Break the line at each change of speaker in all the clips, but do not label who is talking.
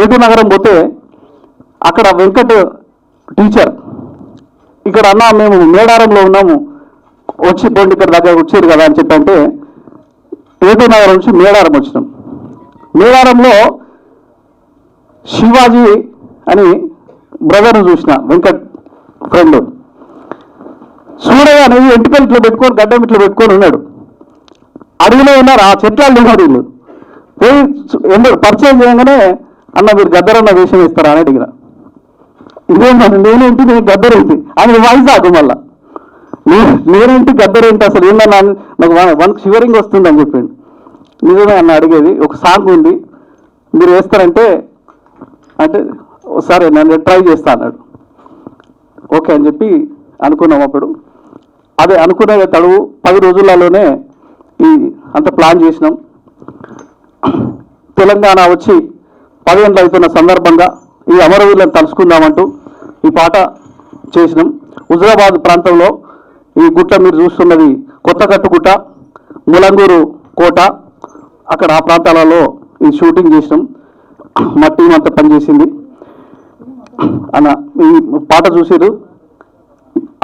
ఏటు నగరం పోతే అక్కడ వెంకట్ టీచర్ ఇక్కడ అన్న మేము మేడారంలో ఉన్నాము వచ్చి పోండి ఇక్కడ దగ్గర వచ్చారు కదా అని చెప్పంటే ఏటు నగరం నుంచి మేడారం వచ్చినాం. మేడారంలో శివాజీ అని బ్రదర్ను చూసిన వెంకట్ ఫ్రెండ్ చూడగా అనేది ఎంటికలు ఇట్లా పెట్టుకొని గడ్డం ఇట్లా పెట్టుకొని ఉన్నాడు. అడవిలో ఉన్నారు ఆ చెట్లాలు ఉన్నాడు. వీళ్ళు పోయి పరిచయం చేయగానే అన్న మీరు గద్దరన్న వేషం ఇస్తారా అని అడిగిన. ఇదేంటంటే నేనేంటి నేను గద్దరేంటి అని వాయిస్ ఆకు మళ్ళా నేనేంటి గద్దరేంటి అసలు ఏంటన్నా నాకు వన్ షివరింగ్ వస్తుందని చెప్పిండు. నిజమే అన్న అడిగేది ఒక సాంగ్ ఉంది మీరు వేస్తారంటే అంటే సరే నన్ను ట్రై చేస్తా అన్నాడు. ఓకే అని చెప్పి అనుకున్నాం. అప్పుడు అదే అనుకునే తడువు 10 రోజులలోనే ఈ అంత ప్లాన్ చేసినాం. తెలంగాణ వచ్చి 10 ఏళ్ళు అవుతున్న సందర్భంగా ఈ అమరవీరులను తలుసుకుందామంటూ ఈ పాట చేసినాం. హుజరాబాద్ ప్రాంతంలో ఈ గుట్ట మీరు చూస్తున్నది కొత్తకట్టు గుట్ట, ములంగూరు కోట, అక్కడ ఆ ప్రాంతాలలో ఈ షూటింగ్ చేసినాం. మా టీం అంతా పనిచేసింది అన్న. ఈ పాట చూసిరు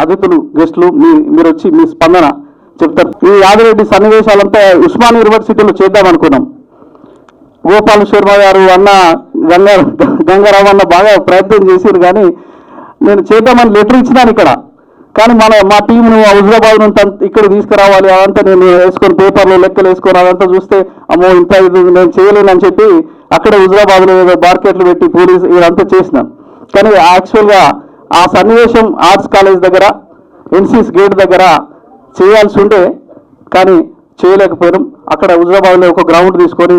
అతిథులు గెస్టులు మీరు వచ్చి మీ స్పందన చెప్తారు. ఈ యాదరెడ్డి సన్నివేశాలంతా ఉస్మాన్ యూనివర్సిటీలో చేద్దాం అనుకున్నాం. గోపాల్ శర్మ గారు అన్న గంగారావు అన్న బాగా ప్రయత్నం చేశారు కానీ నేను చేద్దామని లెటర్ ఇచ్చినాను ఇక్కడ. కానీ మా టీంను హుజరాబాద్ నుంచి ఇక్కడ తీసుకురావాలి అదంతా నేను వేసుకొని పేపర్లో లెక్కలు వేసుకొని అదంతా చూస్తే అమ్మో ఇంత ఇది నేను చేయలేనని చెప్పి అక్కడే హుజరాబాద్లో ఏదో మార్కెట్లు పెట్టి పోలీస్ ఇదంతా చేసినాను. కానీ యాక్చువల్గా ఆ సన్నివేశం ఆర్ట్స్ కాలేజ్ దగ్గర ఎన్సీఎస్ గేట్ దగ్గర చేయాల్సి ఉండే కానీ చేయలేకపోయినాం. అక్కడ హుజరాబాద్లో ఒక గ్రౌండ్ తీసుకొని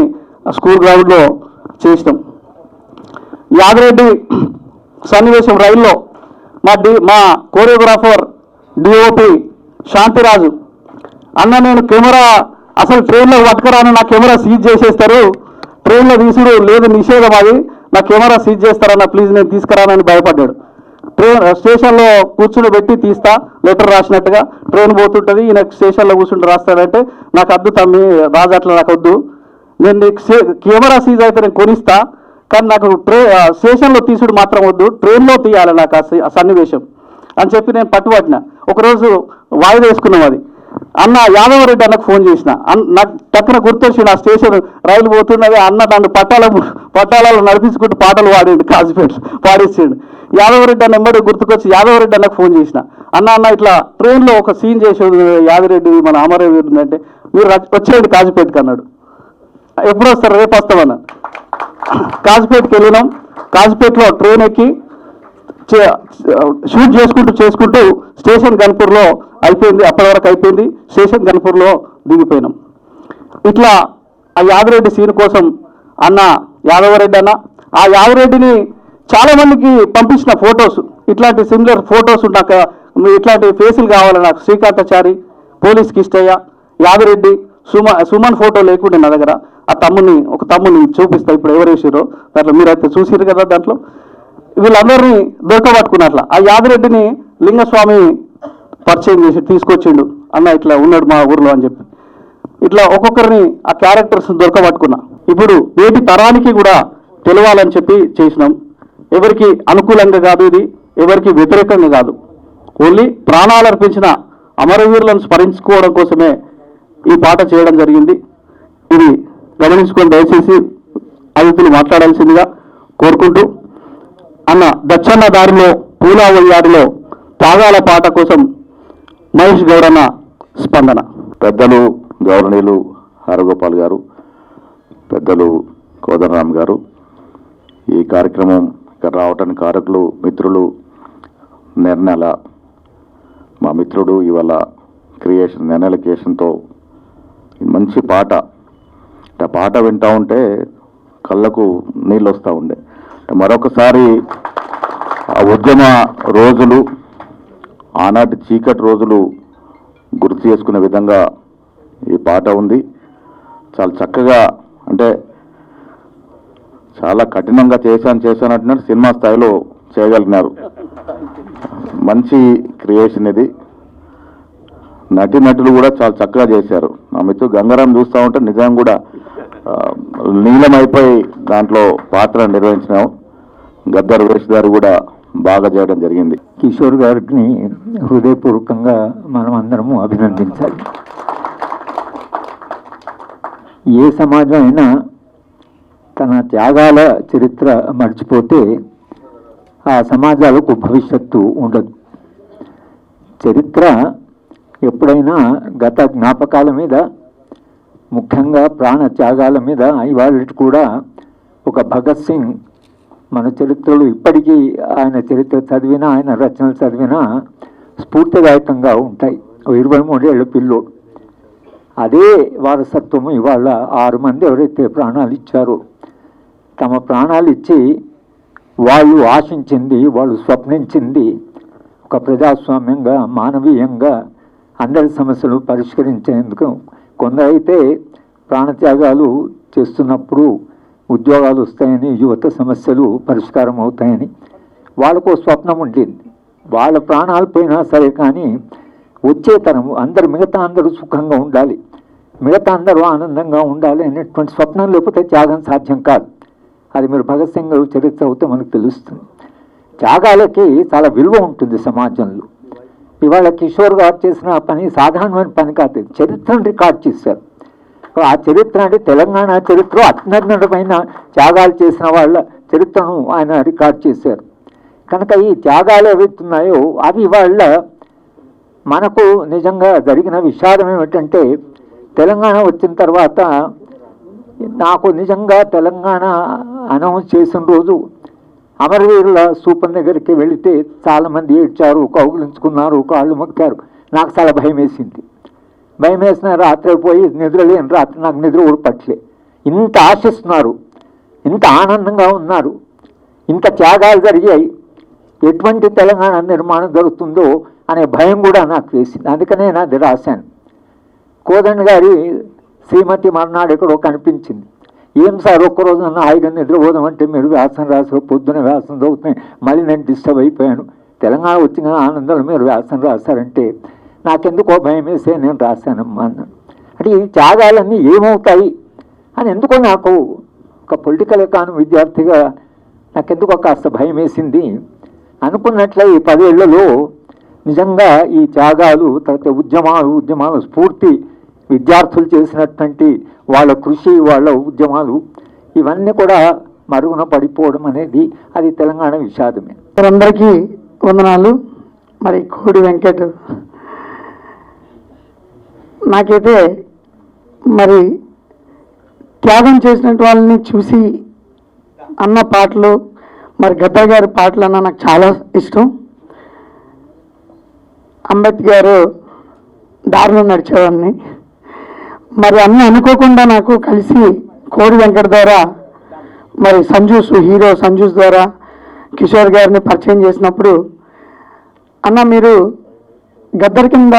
స్కూల్ గ్రౌండ్లో చేసినాం. యాదరెడ్డి సన్నివేశం రైల్లో మా కోరియోగ్రాఫర్ డిఓపి శాంతిరాజు అన్న నేను కెమెరా అసలు ట్రైన్లో పట్టుకురాను నా కెమెరా సీజ్ చేసేస్తారు, ట్రైన్లో తీసుడు లేదు నిషేధం అది, నా కెమెరా సీజ్ చేస్తారన్న ప్లీజ్ నేను తీసుకురానని భయపడ్డాడు. ట్రైన్ స్టేషన్లో కూర్చుని పెట్టి తీస్తా లెటర్ రాసినట్టుగా ట్రైన్ పోతుంటుంది ఈయన స్టేషన్లో కూర్చుంటూ రాస్తాడంటే నాకు వద్దు తమ్మి రాజు అట్లా నాకు వద్దు, నేను నీకు కెమెరా సీజ్ అయితే నేను కొనిస్తా కానీ నాకు స్టేషన్లో తీసుడు మాత్రం వద్దు, ట్రైన్లో తీయాలి నాకు ఆ సన్నివేశం అని చెప్పి నేను పట్టుబట్టిన. ఒకరోజు వాయిదా వేసుకున్నాం అది. అన్న యాదవరెడ్డి అన్నకు ఫోన్ చేసిన, నాకు టక్కున గుర్తొచ్చింది ఆ స్టేషన్ రైలు పోతున్నది అన్న దాన్ని పట్టాలలో నడిపించుకుంటూ పాటలు పాడిండు కాజుపేట పాడేసిండు. యాదవరెడ్డి అన్న ఎమ్మడి గుర్తుకొచ్చి యాదవరెడ్డి అన్నకు ఫోన్ చేసిన, అన్న ఇట్లా ట్రైన్లో ఒక సీన్ చేసేది యాదరెడ్డి మన అమరవీరు ఉందంటే మీరు వచ్చేయండి కాజుపేటకి అన్నాడు. ఎప్పుడు వస్తారు? రేపు వస్తామన్న. కాజుపేటకి వెళ్ళినాం. కాజుపేటలో ట్రైన్ ఎక్కి షూట్ చేసుకుంటూ స్టేషన్ గన్పూర్లో అయిపోయింది. అప్పటి వరకు అయిపోయింది. స్టేషన్ గన్పూర్లో దిగిపోయినాం. ఇట్లా ఆ యాదరెడ్డి సీన్ కోసం అన్న యాదవరెడ్డి అన్న ఆ యాదరెడ్డిని చాలామందికి పంపించిన ఫొటోస్ ఇట్లాంటి సిమిలర్ ఫొటోస్ నాకు ఇట్లాంటి ఫేసులు కావాలి నాకు. శ్రీకాంతాచారి, పోలీస్ కిష్టయ్య, యాదరెడ్డి, సుమన్ ఫోటో లేకుండే నా దగ్గర. ఆ ఒక తమ్ముని చూపిస్తా ఇప్పుడు ఎవరు వేసారో దాంట్లో మీరైతే చూసిరు కదా. దాంట్లో వీళ్ళందరినీ దొరకబట్టుకున్నట్ల ఆ యాదరెడ్డిని లింగస్వామి పరిచయం చేసి తీసుకొచ్చిండు, అన్న ఇట్లా ఉన్నాడు మా ఊర్లో అని చెప్పి. ఇట్లా ఒక్కొక్కరిని ఆ క్యారెక్టర్స్ దొరకబట్టుకున్నా. ఇప్పుడు నేటి తరానికి కూడా తెలవాలని చెప్పి చేసినాం. ఎవరికి అనుకూలంగా కాదు, ఇది ఎవరికి వ్యతిరేకంగా కాదు. ఓన్లీ ప్రాణాలు అర్పించిన అమరవీరులను స్మరించుకోవడం కోసమే ఈ పాట చేయడం జరిగింది. ఇది గమనించుకొని దయచేసి అతిథులు మాట్లాడాల్సిందిగా కోరుకుంటూ అన్న దచ్చన్న దారిలో పూలా వయ్యారిలో త్యాగాల పాట కోసం మహేష్ గౌరన్న స్పందన.
పెద్దలు గౌరవనీయులు హరగోపాల్ గారు, పెద్దలు కోదండరామ్ గారు, ఈ కార్యక్రమం ఇక్కడ రావటానికి కారకులు మిత్రులు నిర్ణయాల మా మిత్రుడు ఇవాళ నిర్ణయాల క్రియేషన్తో మంచి పాట. ఆ పాట వింటూ ఉంటే కళ్ళకు నీళ్ళు వస్తూ ఉండే. మరొకసారి ఆ ఉద్యమ రోజులు, ఆనాటి చీకటి రోజులు గుర్తు చేసుకునే విధంగా ఈ పాట ఉంది. చాలా చక్కగా అంటే చాలా కఠినంగా చేశానంటున్నారు, సినిమా స్థాయిలో చేయగలిగినారు. మంచి క్రియేషన్ ఇది. నటులు కూడా చాలా చక్కగా చేశారు. మా మిత్రుడు గంగారాం చూస్తూ ఉంటే నిజంగా కూడా నీలమైపోయి దాంట్లో పాత్ర నిర్వహించినాం. గద్దర్ వేషధారి కూడా బాగా చేయడం జరిగింది.
కిషోర్ గారిని హృదయపూర్వకంగా మనం అందరము అభినందించాలి. ఏ సమాజం అయినా తన త్యాగాల చరిత్ర మర్చిపోతే ఆ సమాజాలకు భవిష్యత్తు ఉండదు. చరిత్ర ఎప్పుడైనా గత జ్ఞాపకాల మీద, ముఖ్యంగా ప్రాణ త్యాగాల మీద ఇవాళ కూడా ఒక భగత్ సింగ్ మన చరిత్రలు ఇప్పటికీ ఆయన చరిత్ర చదివినా, ఆయన రచనలు చదివినా స్ఫూర్తిదాయకంగా ఉంటాయి. 23 ఏళ్ళ పిల్లోడు. అదే వారసత్వము ఇవాళ 6 మంది ఎవరైతే ప్రాణాలు ఇచ్చారో, తమ ప్రాణాలు ఇచ్చి వాళ్ళు ఆశించింది, వాళ్ళు స్వప్నించింది ఒక ప్రజాస్వామ్యంగా, మానవీయంగా అందరి సమస్యలు పరిష్కరించేందుకు. కొందరైతే ప్రాణత్యాగాలు చేస్తున్నప్పుడు ఉద్యోగాలు వస్తాయని, యువత సమస్యలు పరిష్కారం అవుతాయని వాళ్ళకు స్వప్నం ఉండింది. వాళ్ళ ప్రాణాలు పోయినా సరే కానీ వచ్చే తరము మిగతా అందరూ సుఖంగా ఉండాలి, మిగతా అందరూ ఆనందంగా ఉండాలి అనేటువంటి స్వప్నం లేకపోతే త్యాగం సాధ్యం కాదు. అది మీరు భగత్ సింగ్ చరిత్ర అవుతే మనకు తెలుస్తుంది. త్యాగాలకి చాలా విలువ ఉంటుంది సమాజంలో. ఇవాళ కిషోర్ గారు చేసిన పని సాధారణమైన పని కాదు, చరిత్రను రికార్డ్ చేశారు. ఆ చరిత్ర అంటే తెలంగాణ చరిత్ర అత్యున్నతమైన త్యాగాలు చేసిన వాళ్ళ చరిత్రను ఆయన రికార్డ్ చేశారు. కనుక ఈ త్యాగాలు ఏవైతున్నాయో అవి వాళ్ళ మనకు నిజంగా జరిగిన విషాదం ఏమిటంటే, తెలంగాణ వచ్చిన తర్వాత నాకు నిజంగా తెలంగాణ అనౌన్స్ చేసిన రోజు అమరవీరుల స్థూపం దగ్గరికి వెళితే చాలామంది ఏడ్చారు, కౌగులించుకున్నారు, కాళ్ళు మొక్కారు. నాకు చాలా భయం వేసింది. భయం వేసిన రాత్రి పోయి నిద్రలేని రాత్రి నాకు నిద్ర కూడా పట్టలే. ఇంత ఆశిస్తున్నారు, ఇంత ఆనందంగా ఉన్నారు, ఇంత త్యాగాలు జరిగాయి, ఎటువంటి తెలంగాణ నిర్మాణం జరుగుతుందో అనే భయం కూడా నాకు వేసింది. అందుకనే నాది రాశాను. కోదండ గారి శ్రీమతి మర్నాడు ఎక్కడో కనిపించింది. ఏం సార్ ఒక్కరోజు నన్ను హాయిగా నిద్రపోదామంటే మీరు వ్యాసం రాశారు, పొద్దున వ్యాసం చదువుతున్నాయి, మళ్ళీ నేను డిస్టర్బ్ అయిపోయాను. తెలంగాణ వచ్చిన ఆనందంలో మీరు వ్యాసం రాశారంటే నాకెందుకో భయం వేసే నేను రాశానమ్మా అన్నాను. అంటే ఈ త్యాగాలన్నీ ఏమవుతాయి అని ఎందుకో నాకు ఒక పొలిటికల్ ఎకానమీ విద్యార్థిగా నాకెందుకో కాస్త భయం వేసింది. అనుకున్నట్లే ఈ 10 ఏళ్లలో నిజంగా ఈ త్యాగాలు, తర్వాత ఉద్యమాలు స్ఫూర్తి, విద్యార్థులు చేసినటువంటి వాళ్ళ కృషి, వాళ్ళ ఉద్యమాలు ఇవన్నీ కూడా మరుగున పడిపోవడం అనేది అది తెలంగాణ విషాదమే.
అందరికీ వందనాలు. మరి కోడి వెంకట్ నాకైతే మరి త్యాగం చేసినట్టు వాళ్ళని చూసి అన్న పాటలు, మరి గద్దర్ గారి పాటలు అన్న నాకు చాలా ఇష్టం. అంబేద్కర్ దారిలో నడిచేవాడిని. మరి అన్నీ అనుకోకుండా నాకు కలిసి కోడి వెంకట్ ద్వారా, మరి హీరో సంజూస్ ద్వారా కిషోర్ గారిని పరిచయం చేసినప్పుడు, అన్న మీరు గద్దర్ కింద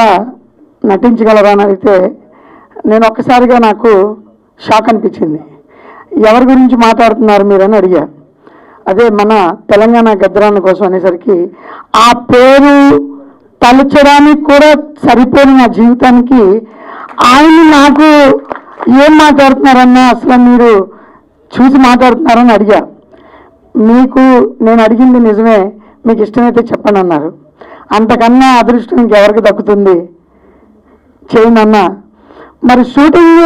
నటించగలరా అని అడిగితే నేను ఒక్కసారిగా నాకు షాక్ అనిపించింది. ఎవరి గురించి మాట్లాడుతున్నారు మీరు అని అడిగా. అదే మన తెలంగాణ గద్దరాన్ని కోసం అనేసరికి ఆ పేరు తలచడానికి కూడా సరిపోయిన నా జీవితానికి ఆయన నాకు ఏం మాట్లాడుతున్నారన్నా, అసలు మీరు చూసి మాట్లాడుతున్నారని అడిగా. మీకు నేను అడిగింది నిజమే, మీకు ఇష్టమైతే చెప్పండి అన్నారు. అంతకన్నా అదృష్టం ఇంకెవరికి దక్కుతుంది, చేయండి అన్న. మరి షూటింగ్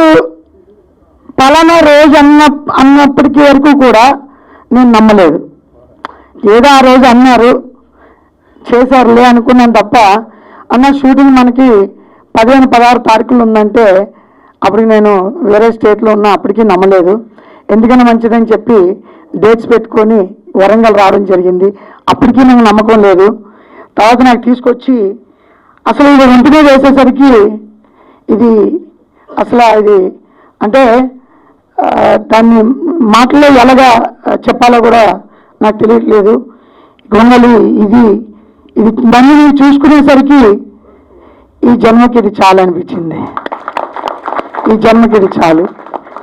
పలానా రోజు అన్నప్పటికీ వరకు కూడా నేను నమ్మలేదు. ఏదో ఆ రోజు అన్నారు, చేశారులే అనుకున్నాను తప్ప, అన్న షూటింగ్ మనకి 15-16 తారీఖులు ఉందంటే అప్పటికి నేను వేరే స్టేట్లో ఉన్నా, అప్పటికీ నమ్మలేదు. ఎందుకన్నా మంచిదని చెప్పి డేట్స్ పెట్టుకొని వరంగల్ రావడం జరిగింది. అప్పటికీ నాకు నమ్మకం లేదు. తర్వాత నాకు తీసుకొచ్చి అసలు ఇది వెంటనే వేసేసరికి ఇది అసలు ఇది అంటే దాన్ని మాటల్లో ఎలాగా చెప్పాలో కూడా నాకు తెలియట్లేదు. గొంగలి ఇది దాన్ని నేను చూసుకునేసరికి ఈ జన్మకి ఇది చాలు అనిపించింది. ఈ జన్మకి ఇది చాలు.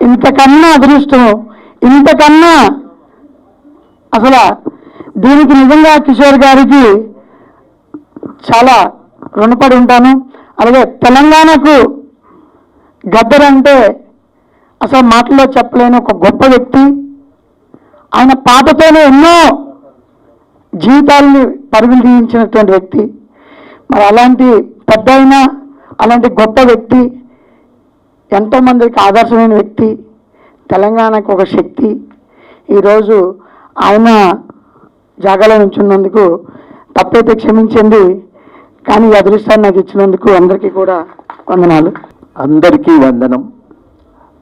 ఇంతకన్నా అదృష్టం, ఇంతకన్నా అసలు దీనికి నిజంగా కిషోర్ గారికి చాలా రుణపడి ఉంటాను. అలాగే తెలంగాణకు గద్దర్ అంటే అసలు మాటల్లో చెప్పలేని ఒక గొప్ప వ్యక్తి. ఆయన పాటతోనే ఎన్నో జీవితాలని పరుగులు తీయించినటువంటి వ్యక్తి. మరి అలాంటి పెద్ద అయిన అలాంటి గొప్ప వ్యక్తి, ఎంతోమందికి ఆదర్శమైన వ్యక్తి, తెలంగాణకు ఒక శక్తి. ఈరోజు ఆయన జాగాలో నుంచున్నందుకు తప్పైతే క్షమించండి, కానీ ఈ అదృష్టాన్ని నాకు ఇచ్చినందుకు అందరికీ కూడా వందనాలు.
అందరికీ వందనం.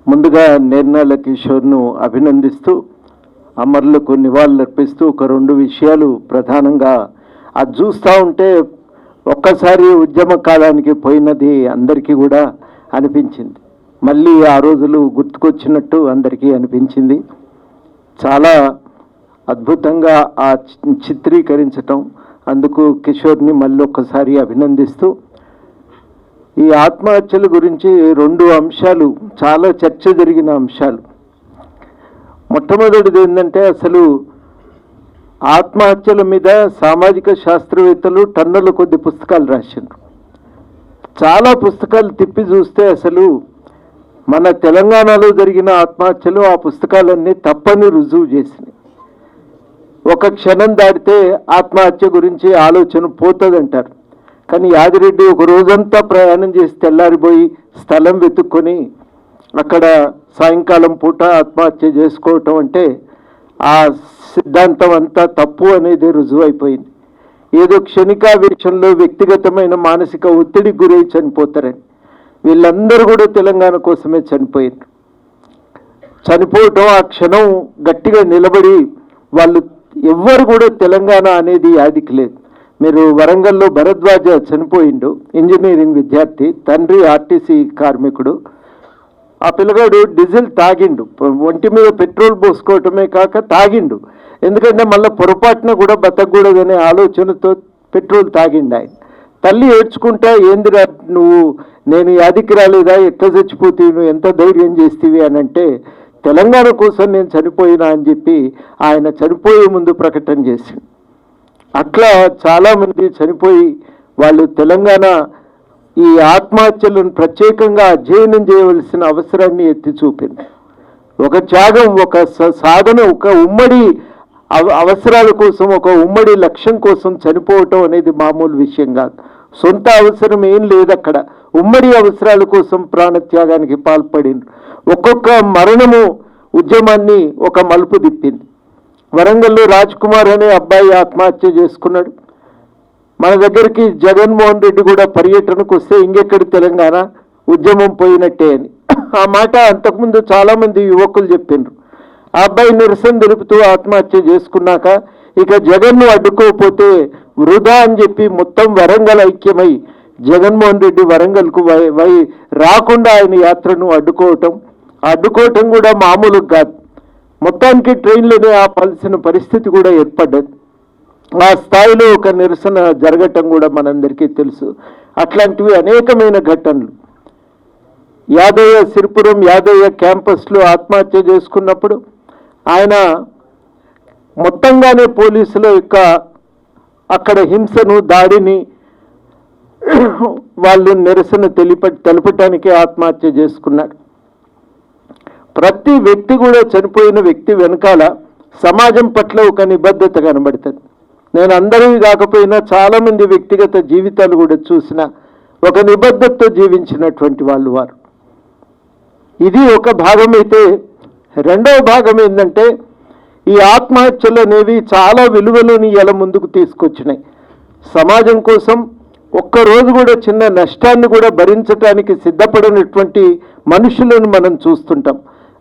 ముందుగా నిర్మల కిషోర్ను అభినందిస్తూ అమరులకు నివాళులర్పిస్తూ ఒక 2 విషయాలు ప్రధానంగా అది చూస్తూ ఉంటే ఒక్కసారి ఉద్యమ కాలానికి పోయినది అందరికీ కూడా అనిపించింది. మళ్ళీ ఆ రోజులు గుర్తుకొచ్చినట్టు అందరికీ అనిపించింది. చాలా అద్భుతంగా ఆ చిత్రీకరించటం, అందుకు కిషోర్ని మళ్ళీ ఒక్కసారి అభినందిస్తూ ఈ ఆత్మహత్యల గురించి 2 అంశాలు చాలా చర్చ జరిగిన అంశాలు. మొట్టమొదటిది ఏంటంటే, అసలు ఆత్మహత్యల మీద సామాజిక శాస్త్రవేత్తలు టన్నుల కొద్ది పుస్తకాలు రాశారు. చాలా పుస్తకాలు తిప్పి చూస్తే అసలు మన తెలంగాణలో జరిగిన ఆత్మహత్యలు ఆ పుస్తకాలన్నీ తప్పని రుజువు చేసినాయి. ఒక క్షణం దాటితే ఆత్మహత్య గురించి ఆలోచన పోతుందంటారు. కానీ యాదిరెడ్డి ఒక రోజంతా ప్రయాణం చేసి తెల్లారిపోయి స్థలం వెతుక్కొని అక్కడ సాయంకాలం పూట ఆత్మహత్య చేసుకోవటం అంటే ఆ సిద్ధాంతం అంతా తప్పు అనేది రుజువు అయిపోయింది. ఏదో క్షణికావేశంలో వ్యక్తిగతమైన మానసిక ఒత్తిడికి గురై చనిపోతారని. వీళ్ళందరూ కూడా తెలంగాణ కోసమే చనిపోయారు. చనిపోవటం ఆ క్షణం గట్టిగా నిలబడి వాళ్ళు ఎవ్వరు కూడా తెలంగాణ అనేది యాదికి లేదు. మీరు వరంగల్లో భరద్వాజ చనిపోయిండు, ఇంజనీరింగ్ విద్యార్థి, తండ్రి ఆర్టీసీ కార్మికుడు. ఆ పిల్లగాడు డీజిల్ తాగిండు, ఒంటి మీద పెట్రోల్ పోసుకోవటమే కాక తాగిండు. ఎందుకంటే మళ్ళీ పొరపాటున కూడా బతకూడదనే ఆలోచనతో పెట్రోల్ తాగిండు ఆయన. తల్లి ఏడ్చుకుంటా, ఏందిరా నువ్వు, నేను యాదికి రాలేదా, ఎట్లా చచ్చిపోతీవి, నువ్వు ఎంత ధైర్యం చేస్తీవి అని అంటే, తెలంగాణ కోసం నేను చనిపోయినా అని చెప్పి ఆయన చనిపోయే ముందు ప్రకటన చేసిండు. అట్లా చాలామంది చనిపోయి వాళ్ళు తెలంగాణ ఈ ఆత్మహత్యలను ప్రత్యేకంగా అధ్యయనం చేయవలసిన అవసరాన్ని ఎత్తి చూపింది. ఒక త్యాగం, ఒక సాధన, ఒక ఉమ్మడి అవసరాల కోసం, ఒక ఉమ్మడి లక్ష్యం కోసం చనిపోవటం అనేది మామూలు విషయం కాదు. సొంత అవసరం ఏం లేదు అక్కడ, ఉమ్మడి అవసరాల కోసం ప్రాణత్యాగానికి పాల్పడింది. ఒక్కొక్క మరణము ఉద్యమాన్ని ఒక మలుపు తిప్పింది. వరంగల్లో రాజ్ కుమార్ అనే అబ్బాయి ఆత్మహత్య చేసుకున్నాడు. మన దగ్గరికి జగన్మోహన్ రెడ్డి కూడా పర్యటనకు వస్తే ఇంకెక్కడి తెలంగాణ, ఉద్యమం పోయినట్టే అని ఆ మాట అంతకుముందు చాలామంది యువకులు చెప్పిండ్రు. ఆ అబ్బాయి నిరసన తెలుపుతూ ఆత్మహత్య చేసుకున్నాక ఇక జగన్ను అడ్డుకోకపోతే వృధా అని చెప్పి మొత్తం వరంగల్ ఐక్యమై జగన్మోహన్ రెడ్డి వరంగల్కు రాకుండా ఆయన యాత్రను అడ్డుకోవటం కూడా మామూలు కాదు. మొత్తానికి ట్రైన్లోనే ఆపాల్సిన పరిస్థితి కూడా ఏర్పడ్డది. ఆ స్థాయిలో ఒక నిరసన జరగటం కూడా మనందరికీ తెలుసు. అట్లాంటివి అనేకమైన ఘటనలు. యాదయ్య సిరిపురం యాదయ్య క్యాంపస్లో ఆత్మహత్య చేసుకున్నప్పుడు ఆయన మొత్తంగానే పోలీసుల యొక్క అక్కడ హింసను, దాడిని వాళ్ళు నిరసన తెలపటానికి ఆత్మహత్య చేసుకున్నాడు. ప్రతి వ్యక్తి కూడా, చనిపోయిన వ్యక్తి వెనకాల సమాజం పట్ల ఒక నిబద్ధత కనబడుతుంది. నేను అందరివి కాకపోయినా చాలామంది వ్యక్తిగత జీవితాలు కూడా చూసిన ఒక నిబద్ధతతో జీవించినటువంటి వాళ్ళు వారు. ఇది ఒక భాగం అయితే, రెండవ భాగం ఏంటంటే ఈ ఆత్మహత్యలు అనేవి చాలా విలువలను ఇలా ముందుకు తీసుకొచ్చినాయి. సమాజం కోసం ఒక్కరోజు కూడా చిన్న నష్టాన్ని కూడా భరించడానికి సిద్ధపడినటువంటి మనుషులను మనం చూస్తుంటాం,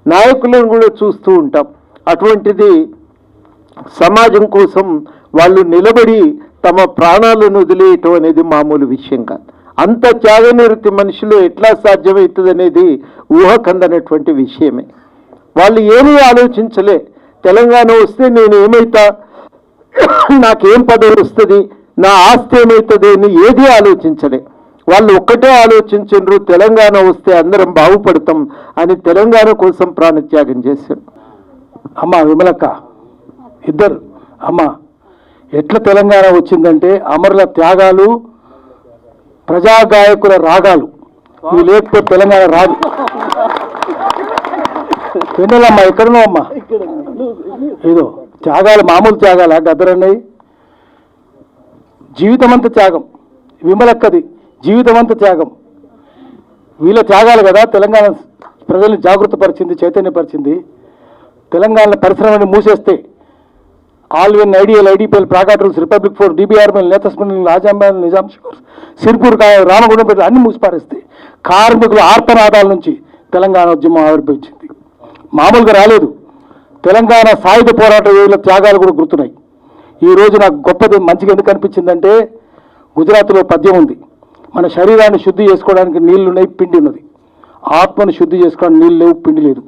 నాయకులను కూడా చూస్తూ ఉంటాం. అటువంటిది సమాజం కోసం వాళ్ళు నిలబడి తమ ప్రాణాలను వదిలేయటం అనేది మామూలు విషయం కాదు. అంత త్యాగనిరతి మనుషులు ఎట్లా సాధ్యమవుతుంది అనేది ఊహకందనటువంటి విషయమే. వాళ్ళు ఏమీ ఆలోచించలే, తెలంగాణ వస్తే నేను ఏమైతా, నాకేం పదవి వస్తుంది, నా ఆస్తి ఏమవుతుంది అని ఏది ఆలోచించలే. వాళ్ళు ఒక్కటే ఆలోచించారు, తెలంగాణ వస్తే అందరం బాగుపడతాం అని తెలంగాణ కోసం ప్రాణత్యాగం చేశారు.
అమ్మ విమలక్క ఇద్దరు, అమ్మ ఎట్లా తెలంగాణ వచ్చిందంటే అమరుల త్యాగాలు, ప్రజాగాయకుల రాగాలు, ఇవి లేకపోతే తెలంగాణ రాదు. వెన్నెలమ్మా ఎక్కడున్నావు అమ్మా? ఏదో త్యాగాలు మామూలు త్యాగాల గద్దరన్నయ్య జీవితం అంతా త్యాగం. విమలక్కది జీవితం అంతా త్యాగం. వీళ్ళ త్యాగాలు కదా తెలంగాణ ప్రజల్ని జాగృతపరిచింది, చైతన్యపరిచింది. తెలంగాణ పరిశ్రమని మూసేస్తే ఆల్విన్ ఐడియల్ ఐడిపిఎల్ ప్రాకాట్ రూల్స్ రిపబ్లిక్ ఫోర్ డిబిఆర్ఎల్ నేతస్మిన్ ఆజాంబాల్ నిజాం షూర్స్ సిర్పూర్ రామగుండం పెట్టి అన్ని మూసిపారేస్తే కార్మికుల ఆర్తనాదాల నుంచి తెలంగాణ ఉద్యమం ఆవిర్భవించింది. మామూలుగా రాలేదు. తెలంగాణ సాయుధ పోరాట యోధుల త్యాగాలు కూడా గుర్తున్నాయి. ఈరోజు నాకు గొప్పది మంచిగా ఎందుకు అనిపించిందంటే గుజరాత్లో పద్యం ఉంది, మన శరీరాన్ని శుద్ధి చేసుకోవడానికి నీళ్లు ఉన్నాయి, పిండి ఉన్నది. ఆత్మను శుద్ధి చేసుకోవడానికి నీళ్ళు లేవు, పిండి లేదు.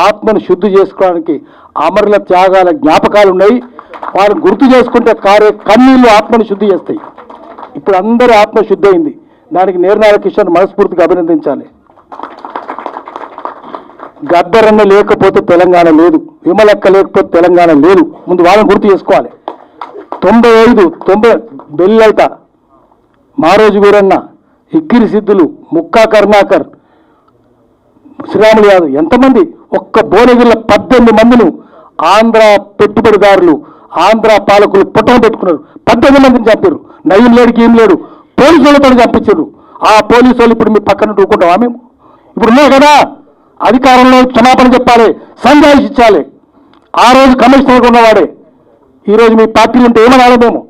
ఆత్మను శుద్ధి చేసుకోవడానికి అమరుల త్యాగాల జ్ఞాపకాలు ఉన్నాయి. వారిని గుర్తు చేసుకుంటే కన్నీళ్లు ఆత్మను శుద్ధి చేస్తాయి. ఇప్పుడు అందరి ఆత్మ శుద్ధి అయింది. దానికి నేర్నాల కిషన్ మనస్ఫూర్తిగా అభినందించాలి. గద్దరన్న లేకపోతే తెలంగాణ లేదు, విమలక్క లేకపోతే తెలంగాణ లేదు. ముందు వాళ్ళని గుర్తు చేసుకోవాలి. 95 బెల్లైత మారోజు వీరన్న, ఇక్కిరి సిద్ధులు, ముక్కా కరుణాకర్, శ్రీరాములు యాదవ్, ఎంతమంది ఒక్క భువనగిరిలో 18 మందిని ఆంధ్ర పెట్టుబడిదారులు, ఆంధ్ర పాలకులు పుట్టను పెట్టుకున్నారు. 18 మందిని చంపారు. నయం లేడు, గీం లేడు, పోలీసు వాళ్ళతో చంపించారు. ఆ పోలీసు వాళ్ళు ఇప్పుడు మీ పక్కన ఊరుకుంటామా మేము? ఇప్పుడు ఉన్నాయి కదా, అధికారంలో క్షమాపణ చెప్పాలి, సంజాయిషి ఇచ్చాలి. ఆ రోజు కమిషనర్గా ఉన్నవాడే ఈరోజు మీ పార్టీలు ఉంటే ఏమనాలి? మేము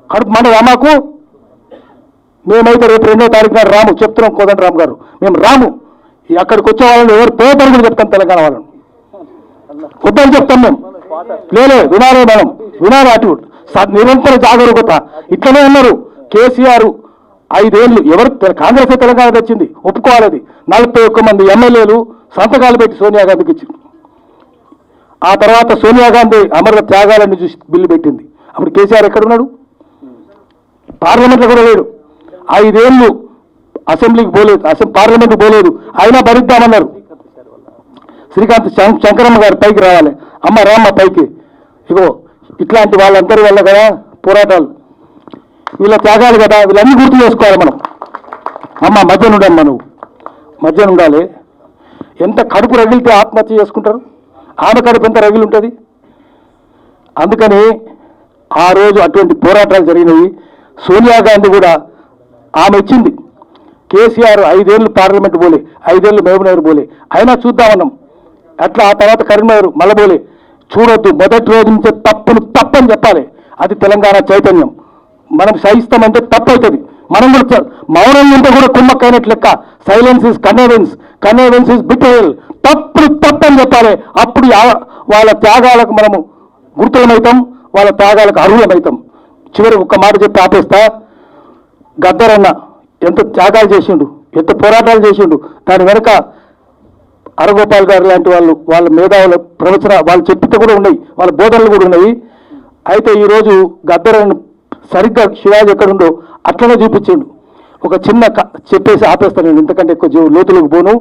కడుపు మన మాకు మేమైతే రేపు 2వ తారీఖు నాడు రాము, చెప్తున్నాం కోదండరామ్ గారు, మేము రాము. అక్కడికి వచ్చే వాళ్ళని ఎవరు పోతారు కూడా చెప్తాం. తెలంగాణ వాళ్ళని వద్దని చెప్తాం మేము. వినాలే మనం, వినాలి. అటు నిరంతర జాగరూకత. ఇట్లనే ఉన్నారు. కేసీఆర్ 5 ఏళ్ళు ఎవరు కాంగ్రెస్ తెలంగాణ తెచ్చింది, ఒప్పుకోవాలి. అది 41 మంది ఎమ్మెల్యేలు సంతకాలు పెట్టి సోనియా గాంధీకి ఇచ్చింది. ఆ తర్వాత సోనియా గాంధీ అమరుల త్యాగాలన్నీ చూసి బిల్లు పెట్టింది. అప్పుడు కేసీఆర్ ఎక్కడున్నాడు? పార్లమెంట్లో కూడా లేడు. 5 ఏళ్ళు అసెంబ్లీకి పోలేదు, పార్లమెంట్కి పోలేదు. అయినా భరిద్దామన్నారు. శ్రీకాంత్ శంకరమ్మ గారు పైకి రావాలి, అమ్మ రామ్మ పైకి. ఇగో ఇట్లాంటి వాళ్ళందరి వల్ల కదా పోరాటాలు, వీళ్ళ త్యాగాలు కదా, వీళ్ళన్నీ గుర్తు చేసుకోవాలి మనం. అమ్మ మధ్యన ఉండమ్మా, నువ్వు మధ్యన ఉండాలి. ఎంత కడుపు రగిలితే ఆత్మహత్య చేసుకుంటారు? ఆమె కడుపు ఎంత రగిలి ఉంటుంది? అందుకని ఆ రోజు అటువంటి పోరాటాలు జరిగినవి. సోనియా గాంధీ కూడా ఆమె ఇచ్చింది. కేసీఆర్ 5 ఏళ్ళు పార్లమెంట్ పోలే, 5 ఏళ్ళు మహబూబ్నగర్ పోలే, అయినా చూద్దామన్నాం. అట్లా ఆ తర్వాత కరీంనగర్ మళ్ళీ పోలే. చూడొద్దు, మొదటి రోజు నుంచే తప్పని చెప్పాలి. అది తెలంగాణ చైతన్యం. మనం సహిస్తామంటే తప్పు అవుతుంది. మనం కూడా మౌనం ఉంటే కూడా కుమ్మక్కైనట్లు లెక్క. Silence is conveyance is betrayal. తప్పని చెప్పాలి. అప్పుడు వాళ్ళ త్యాగాలకు మనము గుర్తులమవుతాం, వాళ్ళ త్యాగాలకు అర్హులమవుతాం. చివరికి ఒక్క మాట చెప్పి ఆపేస్తా. గద్దరన్న ఎంత త్యాగాలు చేసిండు, ఎంత పోరాటాలు చేసిండు. దాని వెనుక అరగోపాల్ గారు లాంటి వాళ్ళు, వాళ్ళ మేధావుల ప్రవచన వాళ్ళు చెప్పితే కూడా ఉన్నాయి, వాళ్ళ బోధనలు కూడా ఉన్నాయి. అయితే ఈరోజు గద్దరన్న సరిగ్గా శివాజీ ఎక్కడుండో అట్లనే చూపించిండు. ఒక చిన్న చెప్పేసి ఆపేస్తాను నేను, ఇంతకంటే ఎక్కువ లోతులకు పోను.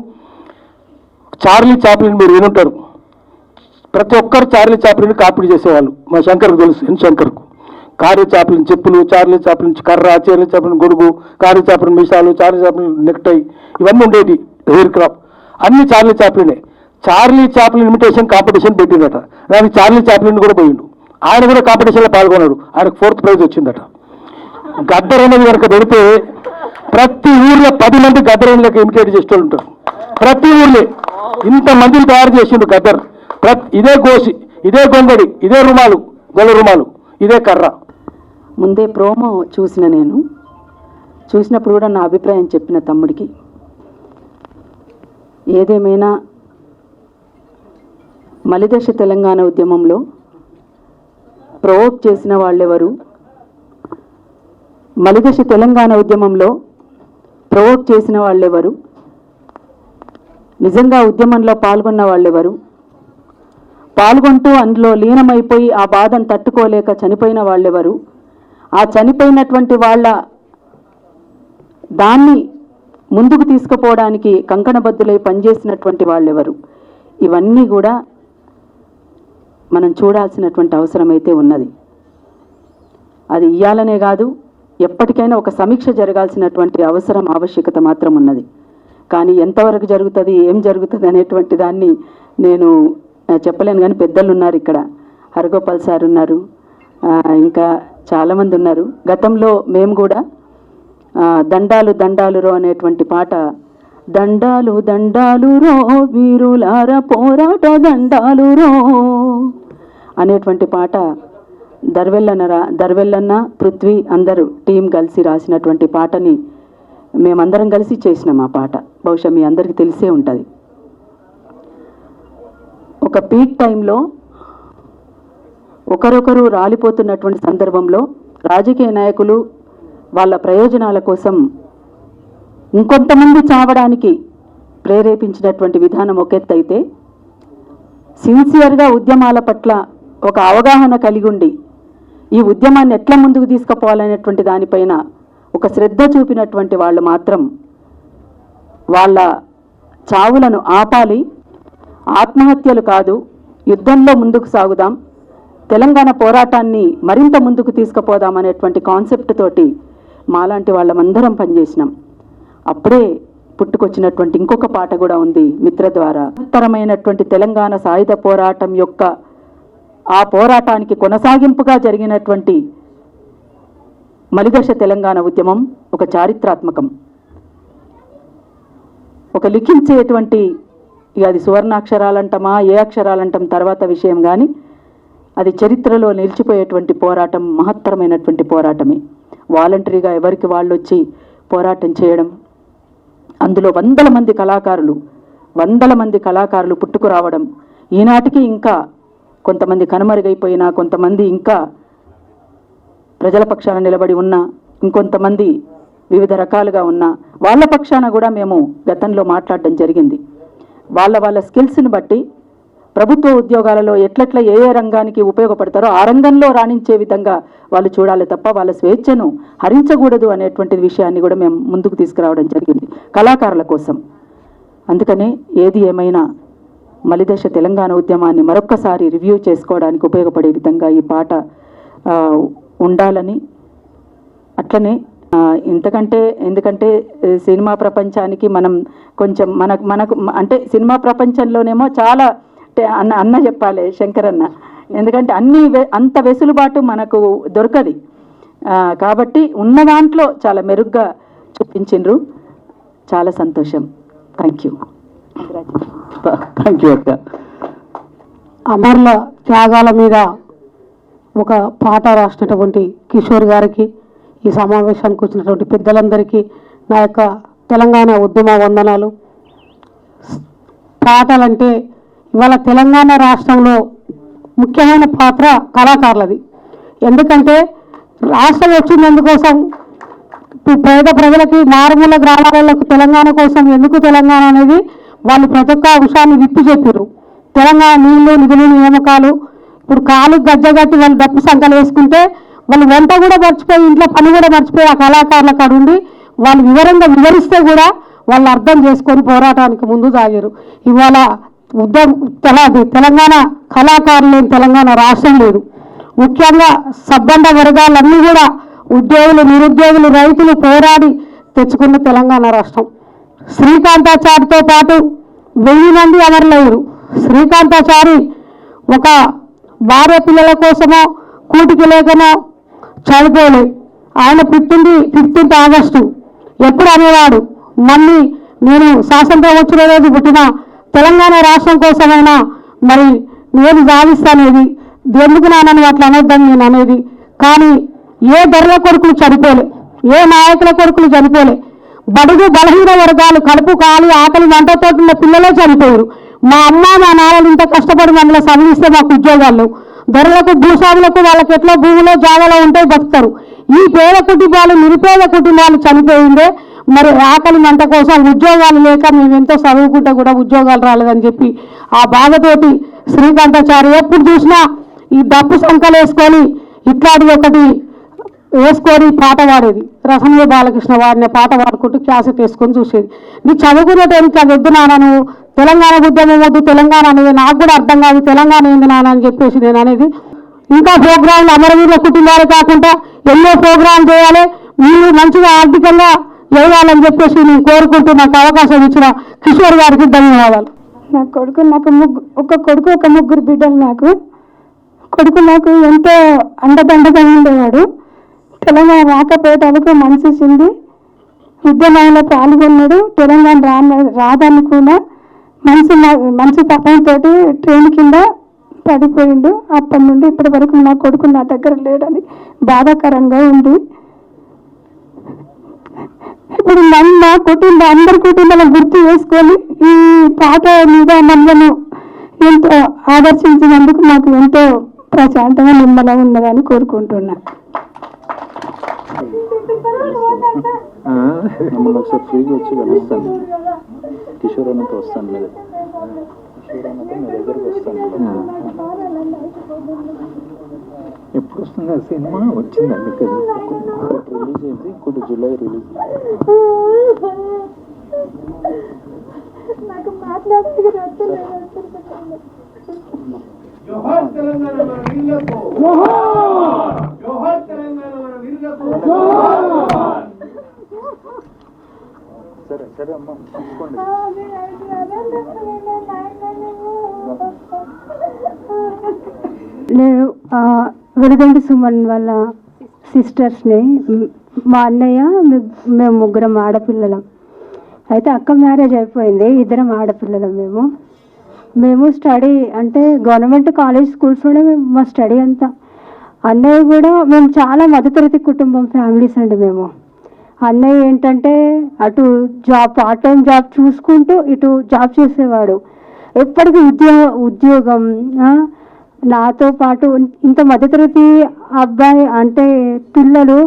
చార్లీ చాప్లిన్ మీరు వినుంటారు. ప్రతి ఒక్కరు చార్లీ చాప్లిన్ కాపీ చేసేవాళ్ళు. మా శంకర్కు తెలుసు, శంకర్కు. చార్లీ చాప్లిన్ చెప్పులు, చార్లీ చాప్లిన్ కర్ర, చార్లీ చాప్లిన్ గొడుగు, చార్లీ చాప్లిన్ మీసాలు, చార్లీ చాప్లిన్ నెక్టై, ఇవన్నీ ఉండేవి. హెయిర్ క్రాప్ అన్ని చార్లీ చాప్లినే. చార్లీ చాప్లిన్ ఇమిటేషన్ కాంపిటీషన్ పెట్టిందట. దానికి చార్లీ చాప్లిన్ కూడా పోయిండు. ఆయన కూడా కాంపిటీషన్లో పాల్గొన్నాడు. ఆయనకు 4th ప్రైజ్ వచ్చిందట. గద్దర్ అనేది కనుక పెడితే ప్రతి ఊర్లో 10 మంది గద్దరన్నలకు ఇమిటేట్ చేసేవాళ్ళు ఉంటారు. ప్రతి ఊర్లో ఇంతమందిని తయారు చేసిండు గద్దర్. ఇదే గోసి, ఇదే గొంగడి, ఇదే రుమాలు, గొల్ల రుమాలు, ఇదే కర్ర.
ముందే ప్రోమో చూసినప్పుడు కూడా నా అభిప్రాయం చెప్పిన తమ్ముడికి. ఏదేమైనా మలిదశ తెలంగాణ ఉద్యమంలో ప్రవోక్ చేసిన వాళ్ళెవరు, మలిదశ తెలంగాణ ఉద్యమంలో ప్రవోక్ చేసిన వాళ్ళెవరు, నిజంగా ఉద్యమంలో పాల్గొన్న వాళ్ళెవరు, పాల్గొంటూ అందులో లీనమైపోయి ఆ బాధను తట్టుకోలేక చనిపోయిన వాళ్ళెవరు, ఆ చనిపోయినటువంటి వాళ్ళ దాన్ని ముందుకు తీసుకుపోవడానికి కంకణబద్దులై పనిచేసినటువంటి వాళ్ళెవరు, ఇవన్నీ కూడా మనం చూడాల్సినటువంటి అవసరం అయితే ఉన్నది. అది ఇయ్యాలనే కాదు, ఎప్పటికైనా ఒక సమీక్ష జరగాల్సినటువంటి ఆవశ్యకత మాత్రం ఉన్నది. కానీ ఎంతవరకు జరుగుతుంది, ఏం జరుగుతుంది అనేటువంటి దాన్ని నేను చెప్పలేను, కానీ పెద్దలు ఉన్నారు ఇక్కడ, హరగోపాల్ సార్ ఉన్నారు, ఇంకా చాలామంది ఉన్నారు. గతంలో మేము కూడా దండాలు దండాలు రో అనేటువంటి పాట, దండాలు దండాలు రో వీరులార పోరాట దండాలు రో అనేటువంటి పాట దర్వెల్లన్న పృథ్వీ అందరూ టీం కలిసి రాసినటువంటి పాటని మేమందరం కలిసి చేసినాం. ఆ పాట బహుశా మీ అందరికీ తెలిసే ఉంటుంది. ఒక పీక్ టైంలో ఒకరొకరు రాలిపోతున్నటువంటి సందర్భంలో రాజకీయ నాయకులు వాళ్ళ ప్రయోజనాల కోసం ఇంకొంతమంది చావడానికి ప్రేరేపించినటువంటి విధానం ఒక ఎత్తు అయితే, సిన్సియర్గా ఉద్యమాల పట్ల ఒక అవగాహన కలిగి ఉండి ఈ ఉద్యమాన్ని ఎట్లా ముందుకు తీసుకుపోవాలనేటువంటి దానిపైన ఒక శ్రద్ధ చూపినటువంటి వాళ్ళు మాత్రం వాళ్ళ చావులను ఆపాలి, ఆత్మహత్యలు కాదు, యుద్ధంలో ముందుకు సాగుదాం, తెలంగాణ పోరాటాన్ని మరింత ముందుకు తీసుకుపోదాం అనేటువంటి కాన్సెప్ట్ తోటి మాలాంటి వాళ్ళమందరం పనిచేసినాం. అప్పుడే పుట్టుకొచ్చినటువంటి ఇంకొక పాట కూడా ఉంది మిత్ర ద్వారా. ఉత్తరమైనటువంటి తెలంగాణ సాయుధ పోరాటం యొక్క ఆ పోరాటానికి కొనసాగింపుగా జరిగినటువంటి మలిదశ తెలంగాణ ఉద్యమం ఒక చారిత్రాత్మకం, ఒక లిఖించేటువంటి, ఇక అది సువర్ణాక్షరాలంటమా ఏ అక్షరాలంటాం తర్వాత విషయం, కానీ అది చరిత్రలో నిలిచిపోయేటువంటి పోరాటం, మహత్తరమైనటువంటి పోరాటమే. వాలంటరీగా ఎవరికి వాళ్ళు వచ్చి పోరాటం చేయడం, అందులో వందల మంది కళాకారులు పుట్టుకురావడం, ఈనాటికి ఇంకా కొంతమంది కనుమరుగైపోయినా, కొంతమంది ఇంకా ప్రజల పక్షాన నిలబడి ఉన్నా, ఇంకొంతమంది వివిధ రకాలుగా ఉన్నా, వాళ్ళ పక్షాన కూడా మేము గతంలో మాట్లాడడం జరిగింది. వాళ్ళ స్కిల్స్ని బట్టి ప్రభుత్వ ఉద్యోగాలలో ఎట్లెట్లా ఏ రంగానికి ఉపయోగపడతారో ఆ రంగంలో రాణించే విధంగా వాళ్ళు చూడాలి తప్ప వాళ్ళ స్వేచ్ఛను హరించకూడదు అనేటువంటి విషయాన్ని కూడా మేము ముందుకు తీసుకురావడం జరిగింది కళాకారుల కోసం. అందుకనే ఏది ఏమైనా మలిదశ తెలంగాణ ఉద్యమాన్ని మరొక్కసారి రివ్యూ చేసుకోవడానికి ఉపయోగపడే విధంగా ఈ పాట ఉండాలని, అట్లనే ఎందుకంటే సినిమా ప్రపంచానికి మనం కొంచెం మనకు అంటే సినిమా ప్రపంచంలోనేమో చాలా అన్న చెప్పాలి శంకరన్న, ఎందుకంటే అంత వెసులుబాటు మనకు దొరకది. కాబట్టి ఉన్న దాంట్లో చాలా మెరుగ్గా చూపించిండ్రు, చాలా సంతోషం. థ్యాంక్ యూ
అక్క.
అమరుల త్యాగాల మీద ఒక పాట రాసినటువంటి కిషోర్ గారికి, ఈ సమావేశానికి వచ్చినటువంటి పెద్దలందరికీ నా యొక్క తెలంగాణ ఉద్యమ వందనాలు. పాటలంటే ఇవాళ తెలంగాణ రాష్ట్రంలో ముఖ్యమైన పాత్ర కళాకారులది. ఎందుకంటే రాష్ట్రం వచ్చింది ఎందుకోసం, పేద ప్రజలకి, మారుమూల గ్రామాలకు తెలంగాణ కోసం, ఎందుకు తెలంగాణ అనేది వాళ్ళు ప్రతి ఒక్క అంశాన్ని విప్పి చెప్పారు. తెలంగాణ నీళ్లు, నిధులు, నియామకాలు, ఇప్పుడు కాలు గజ్జగట్టి వాళ్ళు డప్పు సంకలు వేసుకుంటే వాళ్ళు వంట కూడా మర్చిపోయి, ఇంట్లో పని కూడా మర్చిపోయి ఆ కళాకారుల కాడ ఉండి వాళ్ళు వివరంగా వివరిస్తే కూడా వాళ్ళు అర్థం చేసుకొని పోరాటానికి ముందు సాగారు. ఇవాళ తెలంగాణ కళాకారులు లేని తెలంగాణ రాష్ట్రం లేదు. ముఖ్యంగా సబ్బండ వర్గాలన్నీ కూడా ఉద్యోగులు, నిరుద్యోగులు, రైతులు పోరాడి తెచ్చుకున్న తెలంగాణ రాష్ట్రం. శ్రీకాంతాచారితో పాటు 1000 మంది అమరులయ్యారు. శ్రీకాంతాచారి ఒక భార్య పిల్లల కోసమో కూటికి లేకనో చనిపోలేదు. ఆయన పుట్టింది 15th ఆగస్టు. ఎప్పుడు అనేవాడు, మళ్ళీ నేను స్వాతంత్రం వచ్చిన రోజు పుట్టిన తెలంగాణ రాష్ట్రం కోసమైనా మరి నేను సాధిస్తానేది, ఎందుకు నాన్నని అట్లా అనొద్దని నేను అనేది. కానీ ఏ దొరల కొడుకులు చనిపోలే, ఏ నాయకుల కొడుకులు చనిపోలే. బడుగు బలహీన వర్గాలు, కడుపు కాలి ఆకలి మంటతో ఉన్న పిల్లలే చనిపోయారు. మా అమ్మ మా నాన్నలు ఇంత కష్టపడి మమ్మల్ని చదివిస్తే మాకు ఉద్యోగాలు, ధరలకు భూస్వాములకు వాళ్ళకి ఎట్లా భూమిలో జాగాలో ఉంటే బతుకుతారు. ఈ పేద కుటుంబాలు, నిరుపేద కుటుంబాలు చనిపోయిందే మరి ఆకలి మంట కోసం, ఉద్యోగాలు లేక మేము ఎంతో చదువుకుంటే కూడా ఉద్యోగాలు రాలేదని చెప్పి ఆ బాధతోటి శ్రీకాంతాచారి ఎప్పుడు చూసినా ఈ డప్పు సంకలు వేసుకొని ఇట్లాంటిది ఒకటి వేసుకొని పాట పాడేది. రసమయ్య బాలకృష్ణ వాడిన పాట పాడుకుంటూ క్యాసెట్ వేసుకొని చూసేది. నీ చదువుకునేటోనికి అది వద్దు నాన్న, నువ్వు తెలంగాణ ఉద్యమం వద్దు, తెలంగాణ అనేది నాకు కూడా అర్థం కాదు, తెలంగాణ ఏంది నాన్న అని చెప్పేసి నేను అనేది. ఇంకా ప్రోగ్రాంలు అమరవీరుల కుటుంబాలు కాకుండా ఎన్నో ప్రోగ్రాంలు చేయాలి, మీరు మంచిగా ఆర్థికంగా ఎదగాలని చెప్పేసి నేను కోరుకుంటూ నాకు అవకాశం ఇచ్చిన కిషోర్ గారికి ధన్యవాదాలు.
నా కొడుకు ఒక కొడుకు ఒక ముగ్గురు బిడ్డలు కొడుకు నాకు ఎంతో అండదండగా ఉండేవాడు. తెలంగాణ రాకపోయేటప్పుడు మనసు చింది ఉద్యమంలో పాల్గొన్నాడు. తెలంగాణ రాదని కూడా మనసు తపంతో ట్రైన్ కింద పడిపోయిండు. అప్పటి నుండి ఇప్పటి వరకు నా కొడుకు నా దగ్గర లేడని బాధాకరంగా ఉంది. ఇప్పుడు నా కుటుంబం అందరి కుటుంబాలను గుర్తు చేసుకొని ఈ పాట మీద మమ్మల్ని ఎంతో ఆదర్శించినందుకు నాకు ఎంతో ప్రశాంతంగా నిమ్మలంగా ఉన్నదని కోరుకుంటున్నా.
మమ్మల్ని ఒకసారి ఫ్రీగా వచ్చి కలుస్తాను. కిషోర్ అన్నతో వస్తాను. కిషోర్ అన్నతో మీ దగ్గరకు వస్తాను.
ఎప్పుడు వస్తుంది సినిమా? వచ్చిందండి కదా,
రిలీజ్ అయింది, ఇంకోటి జూలై రిలీజ్.
జోహార్ తెలంగాణ మన వీరులకు, జోహార్ జోహార్ తెలంగాణ మన వీరులకు, జోహార్.
సరే సరే అమ్మా, తీసుకోండి.
నేను వెలుగంటి సుమన్ వాళ్ళ సిస్టర్స్ని. మా అన్నయ్య మేము ముగ్గురం ఆడపిల్లలం. అయితే అక్క మ్యారేజ్ అయిపోయింది, ఇద్దరం ఆడపిల్లలం. మేము స్టడీ అంటే గవర్నమెంట్ కాలేజ్ స్కూల్స్లోనే మా స్టడీ అంతా. అన్నయ్య కూడా మేము చాలా మధ్యతరగతి కుటుంబం ఫ్యామిలీస్ అండి మేము. అన్నయ్య ఏంటంటే అటు పార్ట్ టైం జాబ్ చూసుకుంటూ ఇటు జాబ్ చేసేవాడు. ఎప్పటికీ ఉద్యోగం. నాతో పాటు ఇంత మధ్యతరగతి అబ్బాయి అంటే పిల్లలు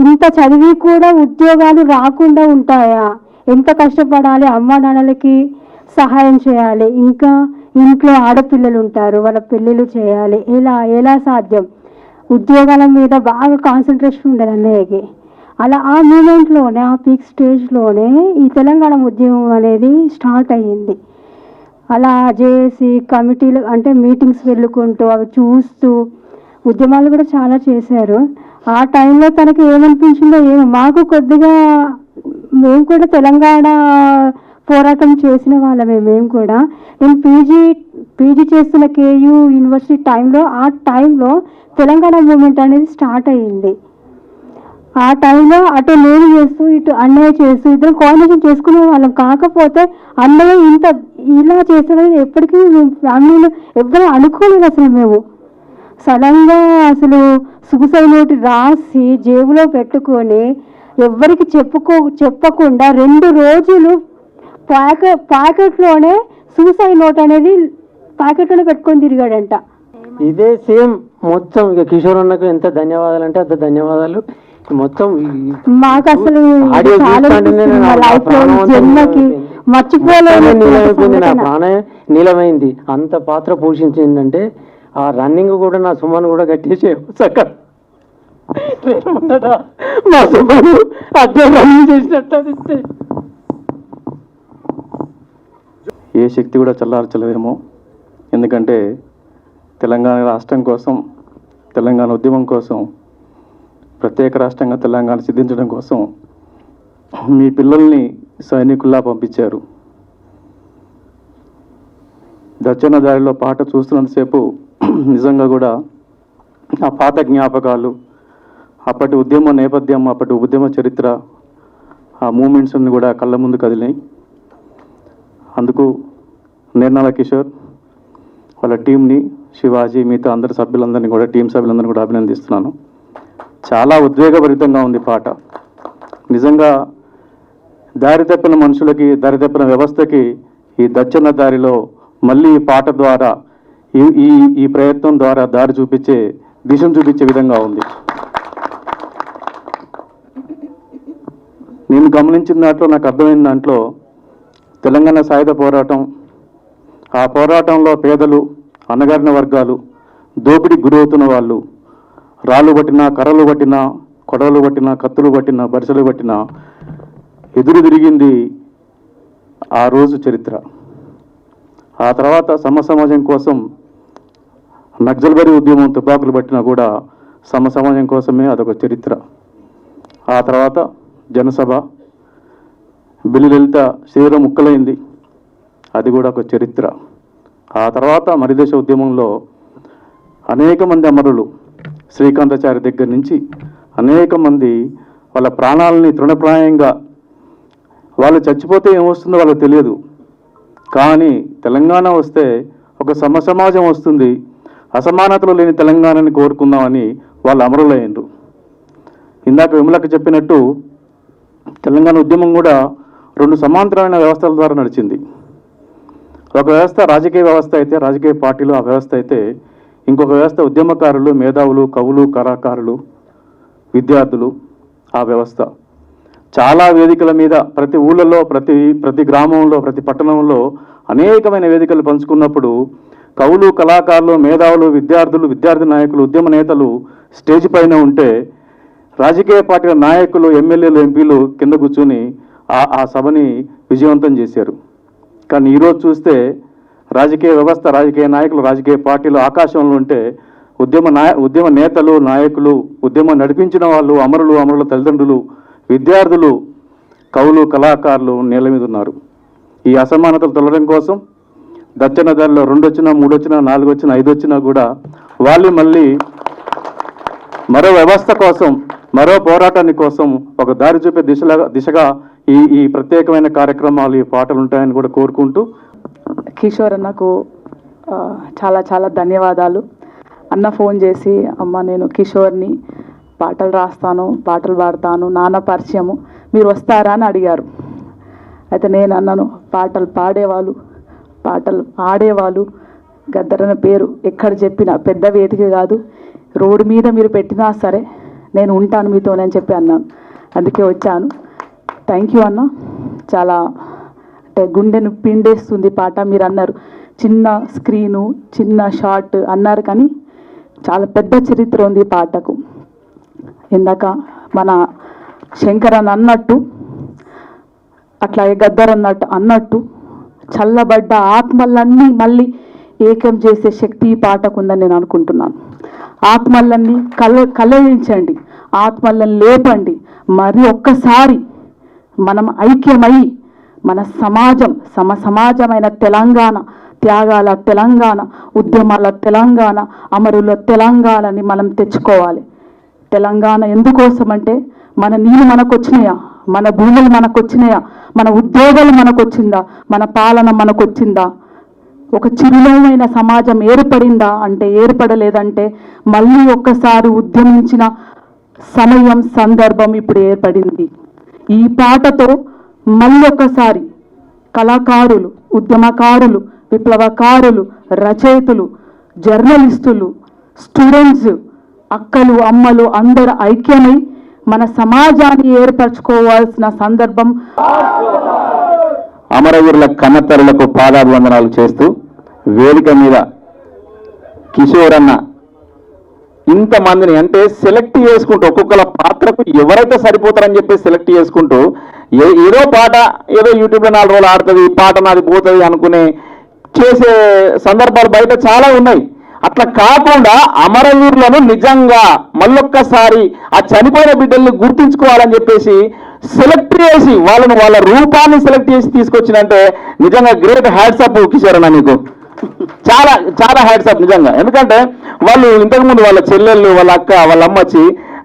ఇంత చదివి కూడా ఉద్యోగాలు రాకుండా ఉంటాయా? ఎంత కష్టపడాలి, అమ్మా నాన్నలకి సహాయం చేయాలి, ఇంకా ఇంట్లో ఆడపిల్లలు ఉంటారు, వాళ్ళ పెళ్ళిళ్ళు చేయాలి. ఎలా సాధ్యం? ఉద్యోగాల మీద బాగా కాన్సన్ట్రేషన్ ఉండదు అన్నయ్యకి. అలా ఆ మూమెంట్లోనే, ఆ పీక్ స్టేజ్లోనే ఈ తెలంగాణ ఉద్యమం అనేది స్టార్ట్ అయ్యింది. అలా జేఏసీ కమిటీలు అంటే మీటింగ్స్ వెళ్ళుకుంటూ అవి చూస్తూ ఉద్యమాలు కూడా చాలా చేశారు. ఆ టైంలో తనకి ఏమనిపించిందో ఏమో, మాకు కొద్దిగా మేము కూడా తెలంగాణ పోరాటం చేసిన వాళ్ళమే. మేము కూడా నేను పీజీ చేస్తున్న కేయూ యూనివర్సిటీ ఆ టైంలో తెలంగాణ మూమెంట్ అనేది స్టార్ట్ అయ్యింది. ఆ టైంలో అటు నేను చేస్తూ ఇటు అన్నయ్య చేస్తూ ఇద్దరు కోఆర్డినేషన్ చేసుకునే వాళ్ళం. కాకపోతే అన్నయ్య ఇలా చేస్తాడని ఎప్పటికీ మేము ఫ్యామిలీలో ఎవ్వరూ అనుకోలేదు అసలు. మేము సడన్గా అసలు సూసైడ్ నోట్ రాసి జేబులో పెట్టుకొని ఎవ్వరికి చెప్పకుండా 2 రోజులు ప్యాకెట్లోనే సూసైడ్ నోట్ అనేది ప్యాకెట్లోనే పెట్టుకొని తిరిగాడంట.
ఇదే సేమ్ మొత్తం ఇక కిషోర్ అన్నకు ఎంత ధన్యవాదాలు అంటే అంత ధన్యవాదాలు. మొత్తం
మాకు అసలు జన్మకి మర్చిపోలేదు,
నీలమైపోయింది, నా ప్రాణం నీలమైంది. అంత పాత్ర పోషించిందంటే ఆ రన్నింగ్ కూడా నా సుమన్ కూడా గట్టిగా మా సుమన్ అట్లా రన్నింగ్ చేసినట్టు.
ఏ శక్తి కూడా చల్లార్చలేదేమో. ఎందుకంటే తెలంగాణ రాష్ట్రం కోసం, తెలంగాణ ఉద్యమం కోసం, ప్రత్యేక రాష్ట్రంగా తెలంగాణ సిద్ధించడం కోసం మీ పిల్లల్ని సైనికుల్లా పంపించారు. దచ్చన్న దారిలో పాట చూస్తున్నంతసేపు నిజంగా కూడా ఆ పాత జ్ఞాపకాలు, అప్పటి ఉద్యమ నేపథ్యం, అప్పటి ఉద్యమ చరిత్ర, ఆ మూమెంట్స్ అన్ని కూడా కళ్ళ ముందు కదిలినాయి. అందుకు నిర్మలా కిషోర్ వాళ్ళ టీంని, శివాజీ, మిగతా అందరి సభ్యులందరినీ కూడా, టీం సభ్యులందరినీ కూడా అభినందిస్తున్నాను. చాలా ఉద్వేగభరితంగా ఉంది పాట. నిజంగా దారి తప్పిన మనుషులకి, దారి తప్పిన వ్యవస్థకి ఈ దచ్చన్న దారిలో మళ్ళీ ఈ పాట ద్వారా, ఈ ప్రయత్నం ద్వారా దిశను చూపించే విధంగా ఉంది. నేను గమనించిన దాంట్లో, నాకు అర్థమైన దాంట్లో, తెలంగాణ సాయుధ పోరాటం, ఆ పోరాటంలో పేదలు, అణగారిన వర్గాలు, దోపిడీకి గురవుతున్న వాళ్ళు, రాళ్ళు పట్టినా, కర్రలు పట్టినా, కొడవలు పట్టినా, కత్తులు పట్టినా, బరిసెలు పట్టినా ఎదురు తిరిగింది ఆ రోజు చరిత్ర. ఆ తర్వాత సమాజం కోసం నక్సల్బరీ ఉద్యమం తుపాకులు పట్టినా కూడా సమాజం కోసమే అదొక చరిత్ర. ఆ తర్వాత జనసభ, బిల్లు లలిత శరీరం ముక్కలైంది. అది కూడా ఒక చరిత్ర. ఆ తర్వాత మరిదేశ ఉద్యమంలో అనేక మంది అమరులు, శ్రీకాంతాచారి దగ్గర నుంచి అనేక మంది వాళ్ళ ప్రాణాలని తృణప్రాయంగా, వాళ్ళు చచ్చిపోతే ఏమొస్తుందో వాళ్ళకి తెలియదు, కానీ తెలంగాణ వస్తే ఒక సమాజం వస్తుంది, అసమానతలు లేని తెలంగాణని కోరుకుందామని వాళ్ళు అమరులయ్యారు. ఇందాక విమలకి చెప్పినట్టు తెలంగాణ ఉద్యమం కూడా 2 సమాంతరమైన వ్యవస్థల ద్వారా నడిచింది. ఒక వ్యవస్థ రాజకీయ వ్యవస్థ అయితే, రాజకీయ పార్టీలు ఆ వ్యవస్థ అయితే, ఇంకొక వ్యవస్థ ఉద్యమకారులు, మేధావులు, కవులు, కళాకారులు, విద్యార్థులు ఆ వ్యవస్థ. చాలా వేదికల మీద ప్రతి ఊళ్ళలో, ప్రతి గ్రామంలో, ప్రతి పట్టణంలో అనేకమైన వేదికలు పంచుకున్నప్పుడు కవులు, కళాకారులు, మేధావులు, విద్యార్థులు, విద్యార్థి నాయకులు, ఉద్యమ నేతలు స్టేజ్ పైన ఉంటే రాజకీయ పార్టీల నాయకులు, ఎమ్మెల్యేలు, ఎంపీలు కింద కూర్చుని ఆ సభని విజయవంతం చేశారు. కానీ ఈరోజు చూస్తే రాజకీయ వ్యవస్థ, రాజకీయ నాయకులు, రాజకీయ పార్టీలు ఆకాశంలో ఉంటే ఉద్యమ నేతలు, నాయకులు, ఉద్యమం నడిపించిన వాళ్ళు, అమరుల తల్లిదండ్రులు, విద్యార్థులు, కవులు, కళాకారులు నేల మీద ఉన్నారు. ఈ అసమానతలు తొలగడం కోసం దచ్చన దారిలో 2 వచ్చినా, 3 వచ్చినా, 4 వచ్చినా, 5 వచ్చినా కూడా వాళ్ళు మళ్ళీ మరో వ్యవస్థ కోసం, మరో పోరాటాన్ని కోసం ఒక దారి చూపే దిశగా ఈ ప్రత్యేకమైన కార్యక్రమాలు, ఈ పాటలు ఉంటాయని కూడా కోరుకుంటూ,
కిషోర్ అన్నకు చాలా చాలా ధన్యవాదాలు. అన్న ఫోన్ చేసి, అమ్మ నేను కిషోర్ని, పాటలు రాస్తాను, పాటలు పాడతాను, నాన్న పరిచయము, మీరు వస్తారా అని అడిగారు. అయితే నేను అన్నాను, పాటలు పాడేవాళ్ళు, పాటలు ఆడేవాళ్ళు, గద్దరన్న పేరు ఎక్కడ చెప్పినా, పెద్ద వేదిక కాదు, రోడ్డు మీద మీరు పెట్టినా సరే నేను ఉంటాను మీతోనని చెప్పి అన్నాను. అందుకే వచ్చాను. థ్యాంక్ యూ అన్న. చాలా అంటే గుండెను పిండేస్తుంది పాట. మీరు అన్నారు చిన్న స్క్రీను, చిన్న షార్ట్ అన్నారు, కానీ చాలా పెద్ద చరిత్ర ఉంది ఈ పాటకు. ఇందాక మన శంకరన్ అన్నట్టు, అట్లాగే గద్దర్ అన్నట్టు చల్లబడ్డ ఆత్మలన్నీ మళ్ళీ ఏకం చేసే శక్తి ఈ పాటకు ఉందని నేను అనుకుంటున్నాను. ఆత్మలన్నీ కలయించండి, ఆత్మలను లేపండి, మరి ఒక్కసారి మనం ఐక్యమై మన సమాజమైన తెలంగాణ, త్యాగాల తెలంగాణ, ఉద్యమాల తెలంగాణ, అమరుల తెలంగాణని మనం తెచ్చుకోవాలి. తెలంగాణ ఎందుకోసం అంటే మన నీళ్ళు మనకు వచ్చినాయా, మన భూములు మనకు వచ్చినాయా, మన ఉద్యోగాలు మనకు వచ్చిందా, మన పాలన మనకు వచ్చిందా, ఒక చిరునవ్వైన సమాజం ఏర్పడిందా అంటే ఏర్పడలేదంటే మళ్ళీ ఒక్కసారి ఉద్యమించిన సమయం, సందర్భం ఇప్పుడు ఏర్పడింది. ఈ పాటతో మళ్ళీ ఒకసారి కళాకారులు, ఉద్యమకారులు, విప్లవకారులు, రచయితలు, జర్నలిస్టులు, స్టూడెంట్స్, అక్కలు, అమ్మలు అందరూ ఐక్యమై మన సమాజాన్ని ఏర్పరచుకోవాల్సిన సందర్భం.
అమరవీరుల కన్నతరులకు పాదాభివందనాలు చేస్తూ వేదిక మీద కిషోర్ అన్న ఇంతమందిని అంటే సెలెక్ట్ చేసుకుంటూ, ఒక్కొక్కల పాత్రకు ఎవరైతే సరిపోతారని చెప్పి సెలెక్ట్ చేసుకుంటూ, ఏదో పాట ఏదో యూట్యూబ్లో 4 రోజులు ఆడుతుంది, ఈ పాట నాది పోతుంది అనుకునే చేసే సందర్భాలు బయట చాలా ఉన్నాయి. అట్లా కాకుండా అమరవీరులను నిజంగా మళ్ళొక్కసారి ఆ చనిపోయిన బిడ్డల్ని గుర్తించుకోవాలని చెప్పేసి సెలెక్ట్ చేసి వాళ్ళ రూపాన్ని సెలెక్ట్ చేసి తీసుకొచ్చినంటే నిజంగా గ్రేట్ హ్యాట్సప్ కిషోర్ అన్న, నీకు చాలా చాలా హ్యాట్సప్ నిజంగా. ఎందుకంటే వాళ్ళు ఇంతకుముందు వాళ్ళ చెల్లెళ్ళు, వాళ్ళ అక్క, వాళ్ళ అమ్మ వచ్చి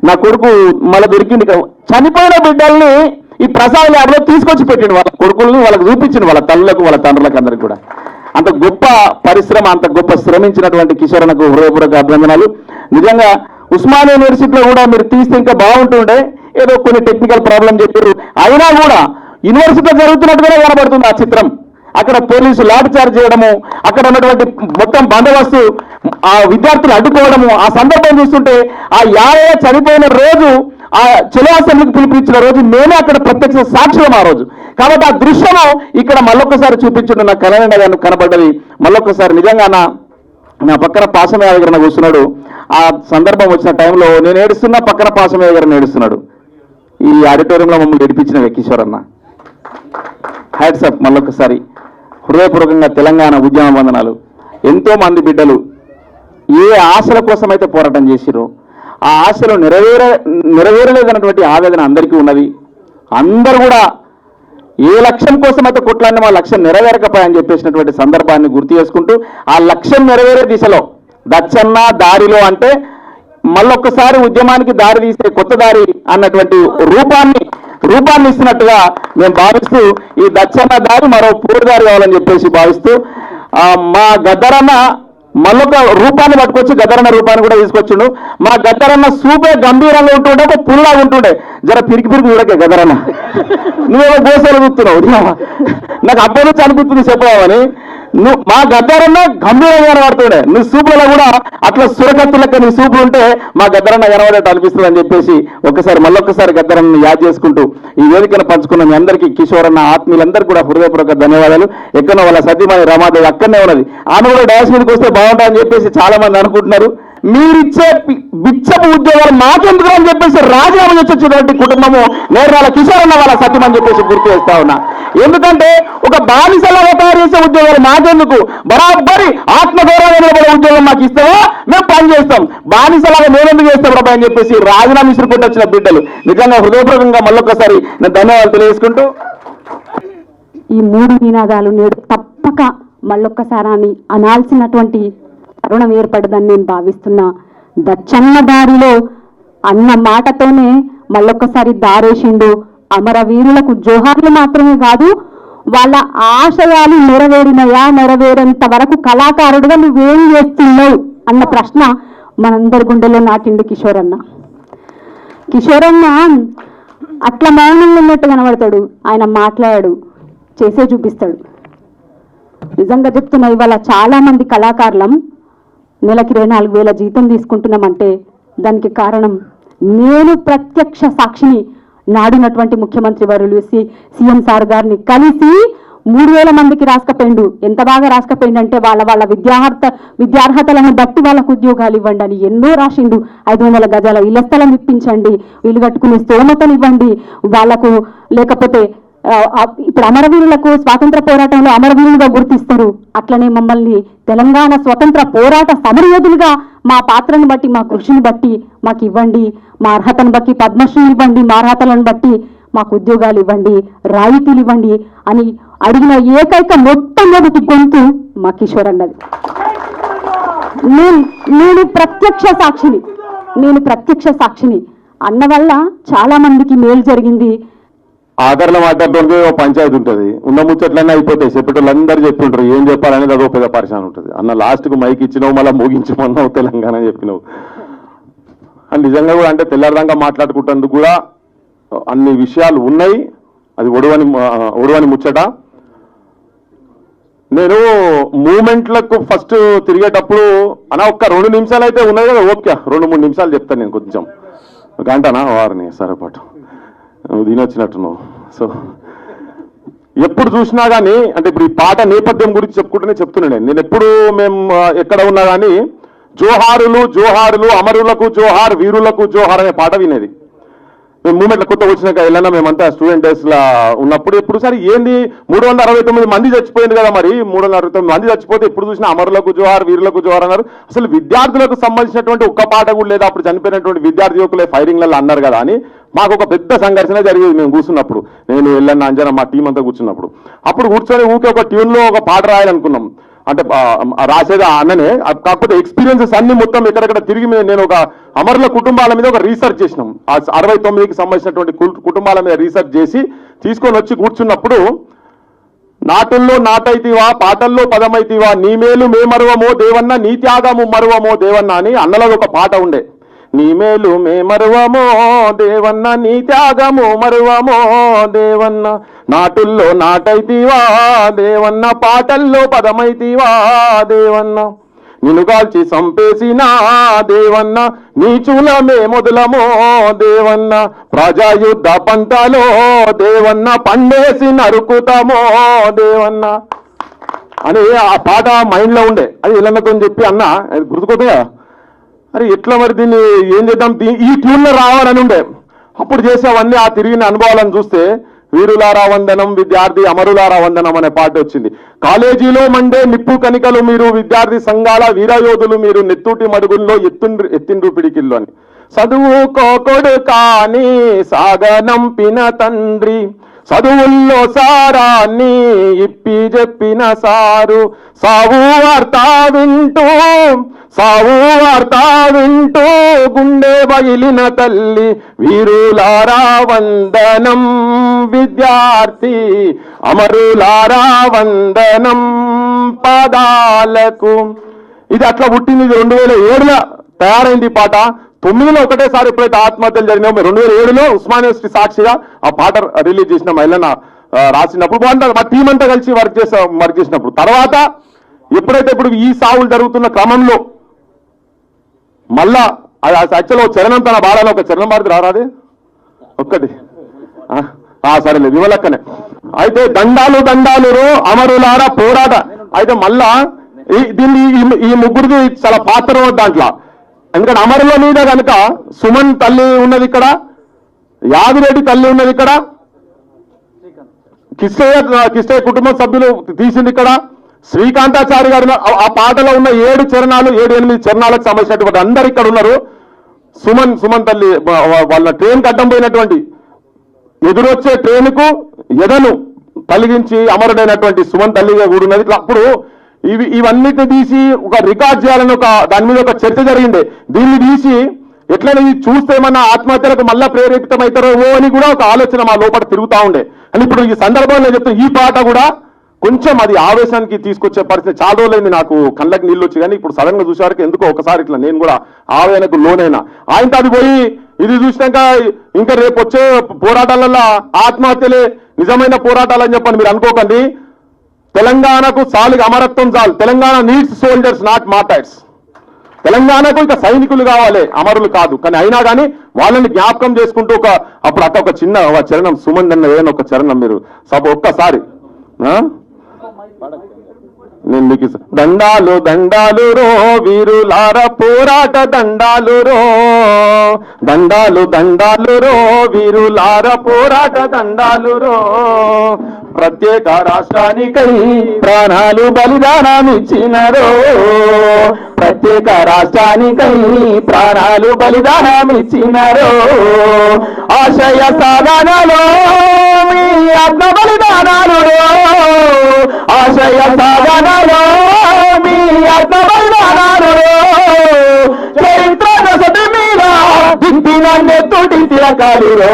నా కొడుకు మళ్ళీ దొరికింది, చనిపోయిన బిడ్డల్ని ఈ ప్రసాద్ ల్యాబ్లో తీసుకొచ్చి పెట్టిండు, వాళ్ళ కొడుకుల్ని వాళ్ళకి చూపించిండు, వాళ్ళ తల్లులకు, వాళ్ళ తండ్రులకు అందరికి కూడా. అంత గొప్ప పరిశ్రమ, అంత గొప్ప శ్రమించినటువంటి కిషోర్కు హృదయపూర్వక అభినందనాలు. నిజంగా ఉస్మానియా యూనివర్సిటీలో కూడా మీరు తీస్తే ఇంకా బాగుంటుండే, ఏదో కొన్ని టెక్నికల్ ప్రాబ్లం చెప్పారు, అయినా కూడా యూనివర్సిటీలో జరుగుతున్నట్టుగానే కనబడుతుంది ఆ చిత్రం. అక్కడ పోలీసు లాఠీ చార్జ్ చేయడము, అక్కడ ఉన్నటువంటి మొత్తం బందోబస్తు, ఆ విద్యార్థులు అడ్డుకోవడము, ఆ సందర్భం చూస్తుంటే ఆ యాదయ్య చనిపోయిన రోజు, ఆ చెలో అసెంబ్లీకి పిలిపించిన రోజు మేమే అక్కడ ప్రత్యక్ష సాక్ష్యం ఆ రోజు. కాబట్టి ఆ దృశ్యము ఇక్కడ మళ్ళొక్కసారి చూపించడం నాకు కలనంగా కనబడ్డది. మళ్ళొక్కసారి నిజంగా నా పక్కన పాసమయ్య గారు కూర్చున్నాడు. ఆ సందర్భం వచ్చిన టైంలో నేను ఏడుస్తున్నా, పక్కన పాసమయ్య గారు ఏడుస్తున్నాడు. ఈ ఆడిటోరియంలో మమ్మల్ని ఏడిపించిన కిషోర్ అన్న, హ్యాట్సప్ మళ్ళొక్కసారి హృదయపూర్వకంగా తెలంగాణ ఉద్యమ వందనాలు. ఎంతో మంది బిడ్డలు ఏ ఆశల కోసం అయితే పోరాటం చేసిరో ఆ ఆశలు నెరవేరలేదన్నటువంటి ఆవేదన అందరికీ ఉన్నది. అందరూ కూడా ఏ లక్ష్యం కోసం అయితే కొట్లాడిన మా లక్ష్యం నెరవేరకపోయాయని చెప్పేసినటువంటి సందర్భాన్ని గుర్తు చేసుకుంటూ ఆ లక్ష్యం నెరవేరే దిశలో దచ్చన్న దారిలో అంటే మళ్ళొక్కసారి ఉద్యమానికి దారి తీసే కొత్త దారి అన్నటువంటి రూపాన్ని ఇస్తున్నట్టుగా మేము భావిస్తూ ఈ దచ్చన్న దారి మరో పూడి దారి కావాలని చెప్పేసి భావిస్తూ మా గద్దరన్న మళ్ళొక రూపాన్ని పట్టుకొచ్చి గద్దరన్న రూపాన్ని కూడా తీసుకొచ్చిండు. మా గద్దరన్న సూపే గంభీరంగా ఉంటుండే, ఒక పుల్లాగా ఉంటుండే. జర పిరికి చూడకే గద్దరన్న, నువ్వేమో గోసలు చూస్తున్నావు. నాకు అబ్బాయి నుంచి అనిపిస్తుంది చెప్పావని. నువ్వు మా గద్దరన్న గంభీరంగా కనబడుతుండే, నువ్వు సూపులలో కూడా అట్లా సురకత్తులక్క నీ సూపులు ఉంటే మా గద్దరన్న కనబడేట్టు అనిపిస్తుంది అని చెప్పేసి మళ్ళొక్కసారి గద్దరన్న యాద్ చేసుకుంటూ ఈ వేదికను పంచుకున్న మీ అందరికీ కిషోర్ అన్న ఆత్మీయులందరికీ కూడా హృదయపూర్వక ధన్యవాదాలు. ఎక్కడో వాళ్ళ సతీమణి రమాదేవి అక్కడనే ఉన్నది, ఆమె కూడా డాష్ మీదకి వస్తే బాగుంటుందని చెప్పేసి చాలా మంది అనుకుంటున్నారు. మీరిచ్చే బిచ్చపు ఉద్యోగాలు మాకెందుకు అని చెప్పేసి రాజీనామా చేసి వచ్చినటువంటి కుటుంబము నేరాల కిషోర్ అన్న వాళ్ళ సత్యమని చెప్పేసి గుర్తు చేస్తా ఉన్నా. ఎందుకంటే ఒక బానిసలాగా తయారు చేసే ఉద్యోగాలు మాకెందుకు, బరాబరి ఆత్మగౌరవం నిలబడే ఉద్యోగం మాకు ఇస్తావా మేము పని చేస్తాం, బానిసలాగా మేమెందుకు చేస్తాం బాబా అని చెప్పేసి రాజీనామా ఇసురుకుంటూ వచ్చిన బిడ్డలు నిజంగా హృదయపూర్వకంగా మళ్ళొక్కసారి నేను ధన్యవాదాలు తెలియజేసుకుంటూ
ఈ 3 నినాదాలు నేడు తప్పక మళ్ళొక్కసారి అనాల్సినటువంటి తరుణం ఏర్పడదని నేను భావిస్తున్నా. దచ్చన్న దారిలో అన్న మాటతోనే మళ్ళొక్కసారి దారేసిండు. అమరవీరులకు జోహార్లు మాత్రమే కాదు, వాళ్ళ ఆశయాలు నెరవేరేంత వరకు కళాకారుడుగా నువ్వేం చేస్తున్నావు అన్న ప్రశ్న మనందరి గుండెలో నాటిండు కిషోర్ అన్న. అట్లా మౌనంగా ఉన్నట్టు కనబడతాడు, ఆయన మాట్లాడాడు, చేసే చూపిస్తాడు. నిజంగా చెప్తున్నా, ఇవాళ చాలా మంది కళాకారులం నెలకి 24,000 జీతం తీసుకుంటున్నామంటే దానికి కారణం నేను ప్రత్యక్ష సాక్షిని. నాడున్నటువంటి ముఖ్యమంత్రి వర్యులు సీఎం సార్ గారిని కలిసి 3,000 మందికి రాసుకపోయిండు. ఎంత బాగా రాసుకపోయిండు అంటే వాళ్ళ విద్యార్హతలను బట్టి వాళ్ళకు ఉద్యోగాలు ఇవ్వండి అని ఎన్నో రాసిండు. 500 గజాల ఇళ్ల స్థలం ఇప్పించండి, ఇల్లు కట్టుకునే స్తోమతను ఇవ్వండి వాళ్ళకు. లేకపోతే ఇప్పుడు అమరవీరులకు స్వాతంత్ర పోరాటంలో అమరవీరులుగా గుర్తిస్తారు, అట్లనే మమ్మల్ని తెలంగాణ స్వతంత్ర పోరాట సమరయోధులుగా మా పాత్రను బట్టి మా కృషిని బట్టి మాకు ఇవ్వండి, మా అర్హతను బట్టి పద్మశ్రీ ఇవ్వండి, మా అర్హతలను బట్టి మాకు ఉద్యోగాలు ఇవ్వండి, రాయితీలు ఇవ్వండి అని అడిగిన ఏకైక మొట్టమొదటి గొంతు మా కిషోర్ అన్నది. నేను ప్రత్యక్ష సాక్షిని. అన్న వల్ల చాలా మందికి మేలు జరిగింది.
ఆదరణ మాట్లాడడానికి ఒక పంచాయతీ ఉంటుంది, ఉన్న ముచ్చట్లన్నీ అయిపోతాయి, చెప్పేటోళ్ళు అందరూ చెప్తుంటారు, ఏం చెప్పాలనేది అదో పెద్ద పరిశాన్ ఉంటుంది. అన్న లాస్ట్కు మైక్ ఇచ్చినావు, మళ్ళీ ముగించమన్నావు, తెలంగాణ చెప్పినావు అని నిజంగా కూడా అంటే తెల్లారదాకా మాట్లాడుకుంటేందుకు కూడా అన్ని విషయాలు ఉన్నాయి. అది ఒడవని ముచ్చట. నేను మూమెంట్లకు ఫస్ట్ తిరిగేటప్పుడు ఒక్క 2 నిమిషాలు అయితే ఉన్నది కదా, ఓకే 2-3 నిమిషాలు చెప్తాను నేను, కొంచెం గంటనా వారిని సరేపాటు నువ్వు దీనొచ్చినట్టున్నావు. సో ఎప్పుడు చూసినా కానీ అంటే ఇప్పుడు ఈ పాట నేపథ్యం గురించి చెప్పుకుంటూనే చెప్తున్నాను నేను ఎప్పుడు మేము ఎక్కడ ఉన్నా కానీ జోహారులు జోహారులు అమరులకు జోహార్ వీరులకు జోహార్ అనే పాట వినేది. మేము మూమెంట్లో కొత్త వచ్చినాక వెళ్ళినా మేమంతా స్టూడెంట్ డేస్లో ఉన్నప్పుడు ఎప్పుడు సరే ఏంది 369 మంది చచ్చిపోయింది కదా, మరి 369 మంది చచ్చిపోతే ఎప్పుడు చూసినా అమరులకు జోహార్ వీరులకు జోహార్ అన్నారు. అసలు విద్యార్థులకు సంబంధించినటువంటి ఒక్క పాట కూడా లేదా, అప్పుడు చనిపోయినటువంటి విద్యార్థి యువకులే ఫైరింగ్లలో అన్నారు కదా అని మాకు ఒక పెద్ద సంఘర్షణ జరిగేది. మేము కూర్చున్నప్పుడు, నేను వెళ్ళన్న అంజన మా టీం అంతా కూర్చున్నప్పుడు, అప్పుడు కూర్చొని ఊకే ఒక ట్యూన్లో ఒక పాట రాయాలనుకున్నాం. అంటే రాసేది అన్ననే, కాకపోతే ఎక్స్పీరియన్సెస్ అన్ని మొత్తం ఎక్కడెక్కడ తిరిగి నేను ఒక అమరుల కుటుంబాల మీద ఒక రీసెర్చ్ చేసినాం. ఆ 69కి సంబంధించినటువంటి కుటుంబాల మీద రీసెర్చ్ చేసి తీసుకొని వచ్చి కూర్చున్నప్పుడు, నాటుల్లో నాటైతివా పాటల్లో పదమైతివా నీ మేలు మే మరువమో దేవన్న నీ త్యాగము మరువమో దేవన్న అని అన్నలో ఒక పాట ఉండే. నీ మేలు మే మరువమో దేవన్న నీ త్యాగము మరువమో దేవన్న, నాటుల్లో నాటైతివా దేవన్న పాటల్లో పదమైతివా దేవన్న, నిన్ను కాల్చి సంపేసినా దేవన్న నీచుల మే మొదలమో దేవన్న, ప్రజాయుద్ధ పంటలో దేవన్న పండేసి నరుకుతామో దేవన్న అని ఆ పాట మైండ్లో ఉండే. అది ఎల్లన్నతో చెప్పి అన్న అది గుర్తుకోతాయా, అరే ఎట్లా మరి దీన్ని ఏం చేద్దాం, ఈ ట్యూన్లో రావాలని ఉండే. అప్పుడు చేసేవన్నీ ఆ తిరిగిన అనుభవాలను చూస్తే వీరులారా వందనం విద్యార్థి అమరులారా వందనం అనే పాట వచ్చింది. కాలేజీలో మండే నిప్పు కనికలు మీరు విద్యార్థి సంఘాల వీరయోధులు మీరు నెత్తూటి మడుగుల్లో ఎత్తిండ్రు పిడికిల్లో అని. చదువుకోకొడు కానీ సాగనంపిన తండ్రి చదువుల్లో సారాన్ని ఇప్పి చెప్పిన సారు సావు వార్త వింటూ గుండె బగిలిన తల్లి వీరులారా వందనం విద్యార్థి అమరులారా వందనం పాదాలకు. ఇది అట్లా పుట్టింది. ఇది 2007లో తయారైంది ఈ పాట. 9లో ఒకటేసారి ఎప్పుడైతే ఆత్మహత్యలు జరిగినాయో 2007లో ఉస్మానియా యూనివర్సిటీ సాక్షిగా ఆ పాట రిలీజ్ చేసిన మహిళన రాసినప్పుడు బాగుంటుంది. మా టీం అంతా కలిసి వర్క్ చేసినప్పుడు తర్వాత ఎప్పుడైతే ఇప్పుడు ఈ సావులు జరుగుతున్న క్రమంలో మళ్ళా యాక్చువల్గా చరణం తన బాడాలో ఒక చరణం పాడితే రారాదే ఒక్కటి సరేలే వివలక్కనే. అయితే దండాలు రో అమరులారా పోరాట. అయితే మళ్ళా దీన్ని ఈ ముగ్గురిది చాలా పాత్ర దాంట్లో. ఎందుకంటే అమరుల మీద కనుక సుమన్ తల్లి ఉన్నది ఇక్కడ, యాదిరెడ్డి తల్లి ఉన్నది ఇక్కడ, కిష్టయ్య కుటుంబ సభ్యులు తీసింది ఇక్కడ, శ్రీకాంతాచారి గారు ఆ పాటలో ఉన్న 7 చరణాలు 7-8 చరణాలకు సంబంధించినటువంటి అందరు ఇక్కడ ఉన్నారు. సుమన్ తల్లి వాళ్ళ ట్రైన్ అడ్డం పోయినటువంటి ఎదురొచ్చే ట్రైన్కు ఎదను కలిగించి అమరుడైనటువంటి సుమన్ తల్లిగా కూడున్నది. అప్పుడు ఇవన్నిటిని తీసి ఒక రికార్డ్ చేయాలని దాని మీద ఒక చర్చ జరిగింది. దీన్ని తీసి ఎట్లయినా ఇది చూస్తే ఏమన్నా ఆత్మహత్యలకు మళ్ళా ప్రేరేపితమవుతారో అని కూడా ఒక ఆలోచన మా లోపల తిరుగుతూ ఉండే. అని ఇప్పుడు ఈ సందర్భంలో చెప్తున్నా, ఈ పాట కూడా కొంచెం అది ఆవేశానికి తీసుకొచ్చే పరిస్థితి. చాలా రోజులైంది నాకు కళ్ళకి నీళ్ళు వచ్చి, కానీ ఇప్పుడు సడన్ గా చూసేవారికి ఎందుకో ఒకసారి ఇట్లా నేను కూడా ఆవేదనకు లోనైనా. ఆయనతో అది పోయి ఇది చూసినాక ఇంకా రేపు వచ్చే పోరాటాలలో ఆత్మహత్యలే నిజమైన పోరాటాలని చెప్పని మీరు అనుకోకండి. తెలంగాణకు సాలిగా అమరత్వం చాలు. Telangana needs soldiers not martyrs. తెలంగాణకు ఇక సైనికులు కావాలి, అమరులు కాదు. కానీ అయినా కానీ వాళ్ళని జ్ఞాపకం చేసుకుంటూ అప్పుడు అట్ట ఒక చిన్న చరణం సుమన్ అన్న ఏదైనా ఒక చరణం మీరు ఒక్కసారి నేను మీకు దండాలు రో వీరులార పోరాట దండాలు రో వీరులార పోరాట దండాలు రో ప్రత్యేక రాష్ట్రానికై ప్రాణాలు బలిదానమిచ్చినరో ప్రత్యేక రాష్ట్రానికై ప్రాణాలు బలిదానమిచ్చినరో ఆశయ సాధనలో మీ ఆత్మ బలిదానాలు ఆశయ సాధనలో మీ ఆత్మ బలిదానాలు చరిత్ర సతి మీద దిద్దినన్నే తోటి తిరకాలురో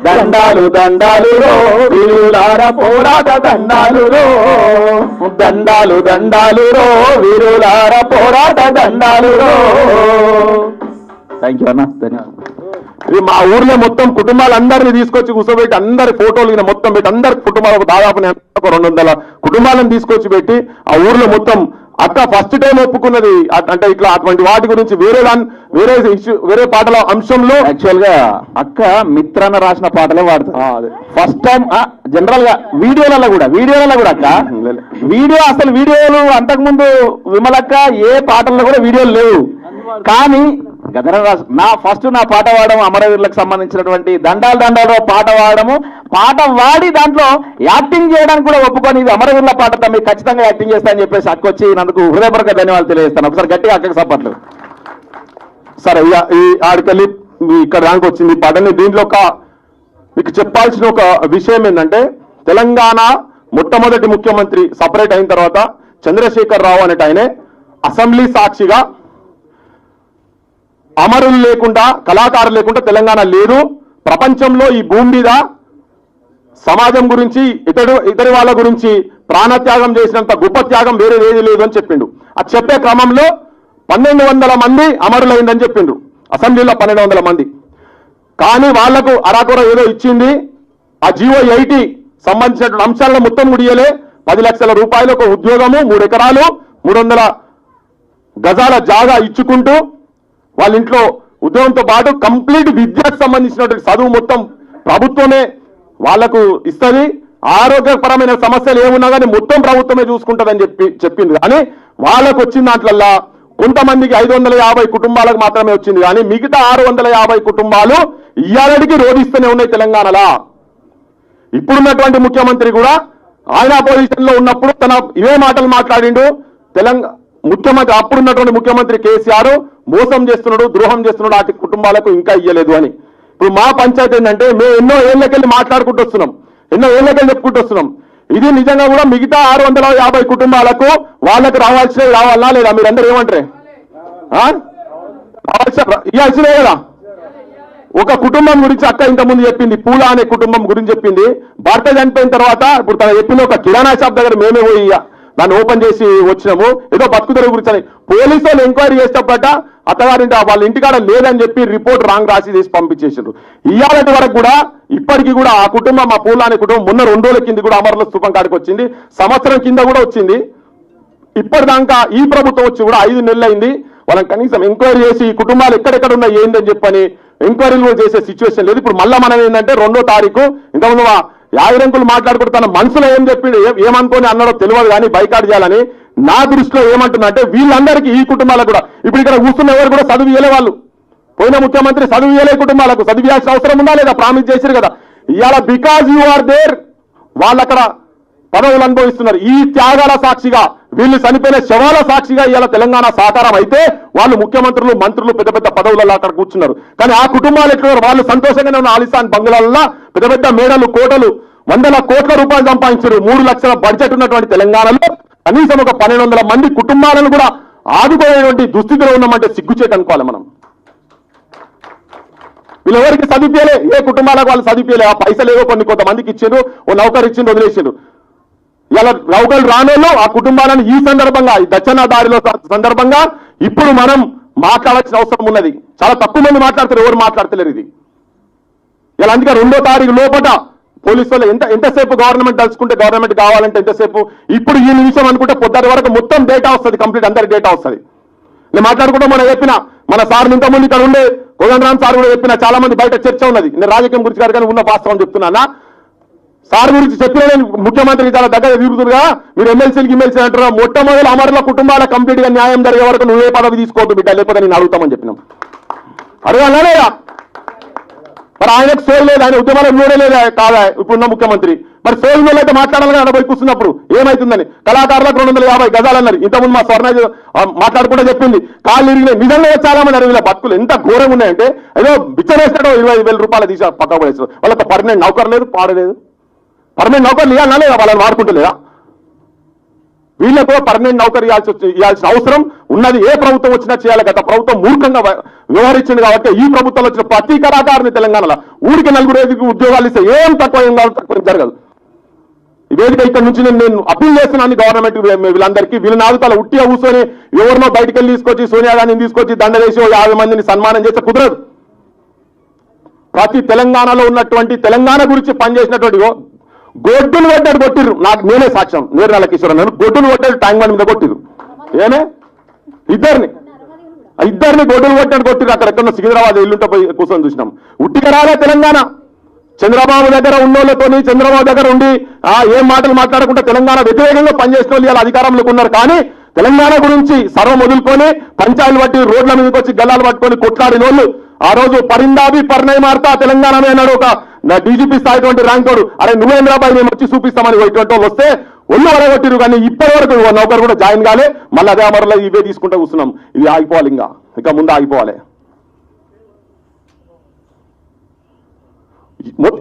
దండాలు వీరులార పోరాట దండాలు వీరులార పోరాట దండాలు. థ్యాంక్ యూ అన్న, ధన్యవాదాలు. ఇది మా ఊర్లో మొత్తం కుటుంబాలందరినీ తీసుకొచ్చి కూర్చోబెట్టి అందరి ఫోటోలు మొత్తం పెట్టి అందరి కుటుంబాలకు దాదాపు 200 కుటుంబాలను తీసుకొచ్చి పెట్టి ఆ ఊర్లో మొత్తం అక్క ఫస్ట్ టైం ఒప్పుకున్నది. అంటే ఇట్లా అటువంటి వాటి గురించి వేరే పాటల అంశంలో యాక్చువల్ గా అక్క మిత్రాన్న రాసిన పాటలే వాడతారు ఫస్ట్ టైం. జనరల్ గా వీడియోలలో కూడా అక్క వీడియోలు అంతకుముందు విమలక్క ఏ పాటల్లో కూడా వీడియోలు లేవు. కానీ నా పాట వాడడం అమరవీరులకు సంబంధించినటువంటి దండాలు పాట వాడి దాంట్లో యాక్టింగ్ చేయడానికి కూడా ఒప్పుకొని ఇది అమరవీరుల పాట మీరు ఖచ్చితంగా యాక్టింగ్ చేస్తా అని చెప్పేసి అక్క వచ్చి నందుకు హృదయపూర్వక ధన్యవాదాలు తెలియజేస్తాను. ఒకసారి గట్టిగా అక్కకి సపోర్ట్లు. సరే ఈ ఆడికెళ్ళి ఇక్కడ దానికి వచ్చింది పాటని. దీంట్లో మీకు చెప్పాల్సిన ఒక విషయం ఏంటంటే, తెలంగాణ మొట్టమొదటి ముఖ్యమంత్రి సపరేట్ అయిన తర్వాత చంద్రశేఖర్ రావు అనేట ఆయనే అసెంబ్లీ సాక్షిగా అమరులు లేకుండా కళాకారులు లేకుండా తెలంగాణ లేదు, ప్రపంచంలో ఈ భూమి మీద సమాజం గురించి ఇతరి వాళ్ళ గురించి ప్రాణత్యాగం చేసినంత గొప్ప త్యాగం వేరే ఏది లేదు అని చెప్పిండు. అది చెప్పే క్రమంలో 1200 మంది అమరులైందని చెప్పిండ్రు అసెంబ్లీలో 1200 మంది. కానీ వాళ్లకు అరాకొర ఏదో ఇచ్చింది. ఆ జీవో 80 సంబంధించినటువంటి అంశాలను మొత్తం ముడియలే. 10 లక్షల రూపాయలు ఒక ఉద్యోగము, 3 ఎకరాలు 300 గజాల జాగా ఇచ్చుకుంటూ వాళ్ళ ఇంట్లో ఉద్యోగంతో పాటు కంప్లీట్ విద్యకు సంబంధించినటువంటి చదువు మొత్తం ప్రభుత్వమే వాళ్లకు ఇస్తుంది. ఆరోగ్యపరమైన సమస్యలు ఏమున్నా కానీ మొత్తం ప్రభుత్వమే చూసుకుంటుందని చెప్పింది. కానీ వాళ్ళకు వచ్చిన దాంట్లల్లా కొంతమందికి 550 కుటుంబాలకు మాత్రమే వచ్చింది. కానీ మిగతా 650 కుటుంబాలు ఇయ్యాలడికి రోధిస్తూనే ఉన్నాయి తెలంగాణలో. ఇప్పుడున్నటువంటి ముఖ్యమంత్రి కూడా ఆయన అపోజిషన్ లో ఉన్నప్పుడు ఇవే మాటలు మాట్లాడిండు. ముఖ్యమంత్రి అప్పుడున్నటువంటి ముఖ్యమంత్రి కేసీఆర్ మోసం చేస్తున్నాడు, ద్రోహం చేస్తున్నాడు, వాటి కుటుంబాలకు ఇంకా ఇయ్యలేదు అని. ఇప్పుడు మా పంచాయతీ ఏంటంటే మేము ఎన్నో ఏళ్ళకెళ్ళి మాట్లాడుకుంటూ వస్తున్నాం, ఎన్నో ఏళ్ళకెళ్ళి చెప్పుకుంటూ వస్తున్నాం. ఇది నిజంగా కూడా మిగతా 650 కుటుంబాలకు వాళ్ళకి రావాల్సినవి రావాలా లేదా? మీరందరూ ఏమంటారు? ఇవ్వాల్సినే కదా. ఒక కుటుంబం గురించి అక్క ఇంతకుముందు చెప్పింది, పూల అనే కుటుంబం గురించి చెప్పింది. భర్త చనిపోయిన తర్వాత ఇప్పుడు తన చెప్పింది ఒక కిరాణా షాప్ దగ్గర మేమే పోయి దాన్ని ఓపెన్ చేసి వచ్చినాము, ఏదో బతుకుదల గురించి అని. పోలీసు వాళ్ళు ఎంక్వైరీ చేసేటప్పట అత్తగారింటి వాళ్ళ ఇంటికాడ లేదని చెప్పి రిపోర్ట్ రాంగ్ రాసి చేసి పంపించేసారు. ఇవాళటి వరకు కూడా ఇప్పటికీ కూడా ఆ కుటుంబం, ఆ పూల అనే కుటుంబం మొన్న 2 రోజుల కింద కూడా అమరుల స్థూపం కాడికి వచ్చింది, సంవత్సరం కింద కూడా వచ్చింది. ఇప్పటిదాకా ఈ ప్రభుత్వం వచ్చి కూడా 5 నెలలు అయింది. వాళ్ళని కనీసం ఎంక్వైరీ చేసి ఈ కుటుంబాలు ఎక్కడెక్కడ ఉన్నాయి ఏందని చెప్పని ఎంక్వైరీలు కూడా చేసే సిచ్యువేషన్ లేదు. ఇప్పుడు మళ్ళా మనం ఏంటంటే 2వ తారీఖు ఇంతకుముందు యాగిరంకులు మాట్లాడుకుంటూ తన మనసులో ఏం చెప్పి ఏమనుకోని అన్నాడో తెలియదు కానీ బైకాట్ చేయాలని నా దృష్టిలో ఏమంటున్నా అంటే వీళ్ళందరికీ ఈ కుటుంబాలకు కూడా ఇప్పుడు ఇక్కడ కూర్చున్న ఎవరు కూడా చదువు ఇయ్యలే. వాళ్ళు పోయిన ముఖ్యమంత్రి చదువు ఇయ్యలే కుటుంబాలకు చదువు ఇవ్వాల్సిన అవసరం ఉందా లేదా? ప్రామిస్ చేశారు కదా. ఇవాళ బికాజ్ యు ఆర్ దేర్ వాళ్ళు అక్కడ పదవులు అనుభవిస్తున్నారు. ఈ త్యాగాల సాక్షిగా వీళ్ళు చనిపోయిన శవాల సాక్షిగా ఇవాళ తెలంగాణ సాకారం అయితే వాళ్ళు ముఖ్యమంత్రులు, మంత్రులు, పెద్ద పెద్ద పదవులలో అక్కడ కూర్చున్నారు. కానీ ఆ కుటుంబాలు ఎట్లున్నారు? వాళ్ళు సంతోషంగానే ఉన్న ఆలిసాన్ బంగ్లాలలో పెద్ద పెద్ద మేడలు, కోటలు, 100 కోట్ల రూపాయలు సంపాదించారు. 3 లక్షల బడ్జెట్ ఉన్నటువంటి తెలంగాణలో కనీసం ఒక 1200 మంది కుటుంబాలను కూడా ఆదుకోలేటువంటి దుస్థితిలో ఉన్నామంటే సిగ్గుచేటు అనుకోవాలి మనం. వీళ్ళెవరికి చదివిపోయలే, ఏ కుటుంబాలకు వాళ్ళు చదివిపోయలే. ఆ పైసలు ఏవో కొన్ని కొంతమందికి ఇచ్చారు, ఓ నౌకరు ఇచ్చిండు, వదిలేసారు. ఇలా నౌకలు రానోళ్ళు ఆ కుటుంబాలను ఈ సందర్భంగా ఈ దచ్చన్న దారిలో సందర్భంగా ఇప్పుడు మనం మాట్లాడాల్సిన అవసరం ఉన్నది. చాలా తక్కువ మంది మాట్లాడతారు, ఎవరు మాట్లాడతలేరు ఇది. ఇలా అందుకే 2వ తారీఖు లోపల పోలీసు వాళ్ళు ఎంతసేపు గవర్నమెంట్ తలుచుకుంటే గవర్నమెంట్ కావాలంటే ఎంతసేపు ఇప్పుడు ఈ నిమిషం అనుకుంటే పొద్దుటి వరకు మొత్తం డేటా వస్తుంది, కంప్లీట్ అందరి డేటా వస్తుంది. నేను మాట్లాడుకుంటా మనం చెప్పిన మన సార్ ఇంతకుముందు ఇక్కడ ఉండే కోదండరామ్ సార్ కూడా చెప్పిన చాలా మంది బయట చర్చ ఉన్నది. నేను రాజకీయం గురించి కాదు కానీ ఉన్న వాస్తవం చెప్తున్నానా. సార్ గురించి చెప్పిన నేను ముఖ్యమంత్రి చాలా దగ్గర తిరుగుతుందిగా మీరు ఎమ్మెల్సీలకి ఇమ్మెల్సీ అంటారు. మొట్టమొదటి అమరుల కుటుంబాల కంప్లీట్ గా న్యాయం జరిగే వరకు నువ్వే పదవి తీసుకోవద్దు బిడ్డ, లేకపోతే నేను అడుగుతామని చెప్పినాం. అడగాలా లేదా? మరి ఆయనకు సోల్ లేదు, ఆయన ఉద్యమాలు నూడలేదు కాదా ఇప్పుడున్న ముఖ్యమంత్రి. మరి సోల్ మీద అయితే మాట్లాడాలని అడబోయి కూర్చున్నప్పుడు ఏమైతుందని. కళాకారులకు 250 గజాలు అన్నారు. ఇంతకుముందు మా స్వర్ణ మాట్లాడుకుంటే చెప్పింది కాళ్ళు ఇరిగినాయి. నిజంగా చాలా మంది అడవిలో బతుకులు ఎంత ఘోరంగా ఉన్నాయంటే ఏదో బిచ్చరేసినాడో 25,000 రూపాయలు తీసి పక్క పడేస్తారు. వాళ్ళకి పర్మనెంట్ నౌకర్ లేదు, పాడలేదు. పర్మనెంట్ నౌకర్లు ఇవ్వాలన్నా లేదా? వాళ్ళని వాడుకుంటలేదా? వీళ్ళకు పర్మనెంట్ నౌకర్ ఇవ్వాల్సిన అవసరం ఉన్నది. ఏ ప్రభుత్వం వచ్చినా చేయాలి. గత ప్రభుత్వం మూర్ఖంగా వ్యవహరించింది కాబట్టి ఈ ప్రభుత్వంలో వచ్చిన ప్రతి కళాకారుని తెలంగాణలో ఊరికి 4 ఉద్యోగాలు ఇస్తే ఏం తక్కువ జరగదు. ఈ వేదిక ఇక్కడ నుంచి నేను అప్పీల్ చేస్తున్నాను గవర్నమెంట్ వీళ్ళందరికీ. వీళ్ళని ఆదుతాల ఉట్టిగా కూర్చొని ఎవరినో బయటకు వెళ్ళి తీసుకొచ్చి సోనియా గాంధీని తీసుకొచ్చి దండ వేసి 50 మందిని సన్మానం చేస్తే కుదరదు. ప్రతి తెలంగాణలో ఉన్నటువంటి తెలంగాణ గురించి పనిచేసినటువంటి గొడ్డును కొట్టాడు కొట్టిరు. నాకు నేనే సాక్ష్యం. నేర్నాల కిషోర్ అన్నాను. గొడ్డును కొట్టాడు ట్యాంక్ బండ్ మీద కొట్టిరు. ఏమే ఇద్దరిని గొడ్డును కొట్టాడు కొట్టిరు. అక్కడ ఎక్కడ సికింద్రాబాద్ ఇల్లుంటే పోయి కూర్చొని చూసినాం. ఉట్టిగా రాలే తెలంగాణ. చంద్రబాబు దగ్గర ఉన్నోళ్ళతోని చంద్రబాబు దగ్గర ఉండి ఏం మాటలు మాట్లాడకుండా తెలంగాణ వ్యతిరేకంగా పనిచేసిన వాళ్ళు ఇలా అధికారంలోకి ఉన్నారు. కానీ తెలంగాణ గురించి సర్వం వదులుకొని పంచాయలు బట్టి రోడ్ల మీదకి వచ్చి గల్లాలు పట్టుకొని కొట్లాడిన వాళ్ళు ఆ రోజు పరిందాబి పర్ణయ్ మార్తా తెలంగాణమే అన్నాడు ఒక డీజీపీ స్థాయిటువంటి ర్యాంక్ తోడు. అరే నువ్వేంద్రాబాయి మేము వచ్చి చూపిస్తామని ఇటువంటి వాళ్ళు వస్తే ఒళ్ళు వడగొట్టిరు. కానీ ఇప్పటి వరకు నౌకరు కూడా జాయిన్ కాలే. మళ్ళీ అదే అమరులో ఇవే తీసుకుంటూ కూర్చున్నాం. ఇది ఆగిపోవాలి, ఇంకా ముందు ఆగిపోవాలి.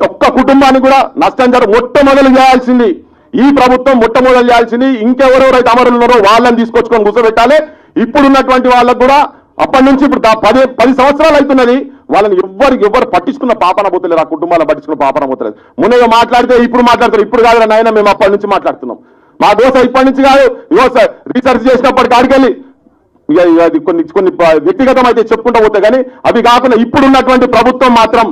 ఒక్క కుటుంబానికి కూడా నష్టం మొట్టమొదలు చేయాల్సింది ఈ ప్రభుత్వం. మొట్టమొదలు చేయాల్సింది ఇంకెవరెవరైతే అమరులు ఉన్నారో వాళ్ళని తీసుకొచ్చుకొని కూర్చోబెట్టాలి. ఇప్పుడున్నటువంటి వాళ్ళకు కూడా అప్పటి నుంచి ఇప్పుడు 10 సంవత్సరాలు అవుతున్నది. వాళ్ళని ఎవరు పట్టించుకున్న పాపన పోతలేరు. ఆ కుటుంబాలను పట్టించుకున్న పాపన పోతలేదు. మొన్న మాట్లాడితే ఇప్పుడు మాట్లాడతారు. ఇప్పుడు కాదు నాయన మేము అప్పటి నుంచి మాట్లాడుతున్నాం. మా దోశ ఇప్పటి నుంచి కాదు. ఇగో సార్ రీసెర్చ్ చేసినప్పటి కాడికెళ్ళి అది కొన్ని వ్యక్తిగతం అయితే చెప్పుకుంటూ పోతే కానీ అవి కాకుండా ఇప్పుడున్నటువంటి ప్రభుత్వం మాత్రం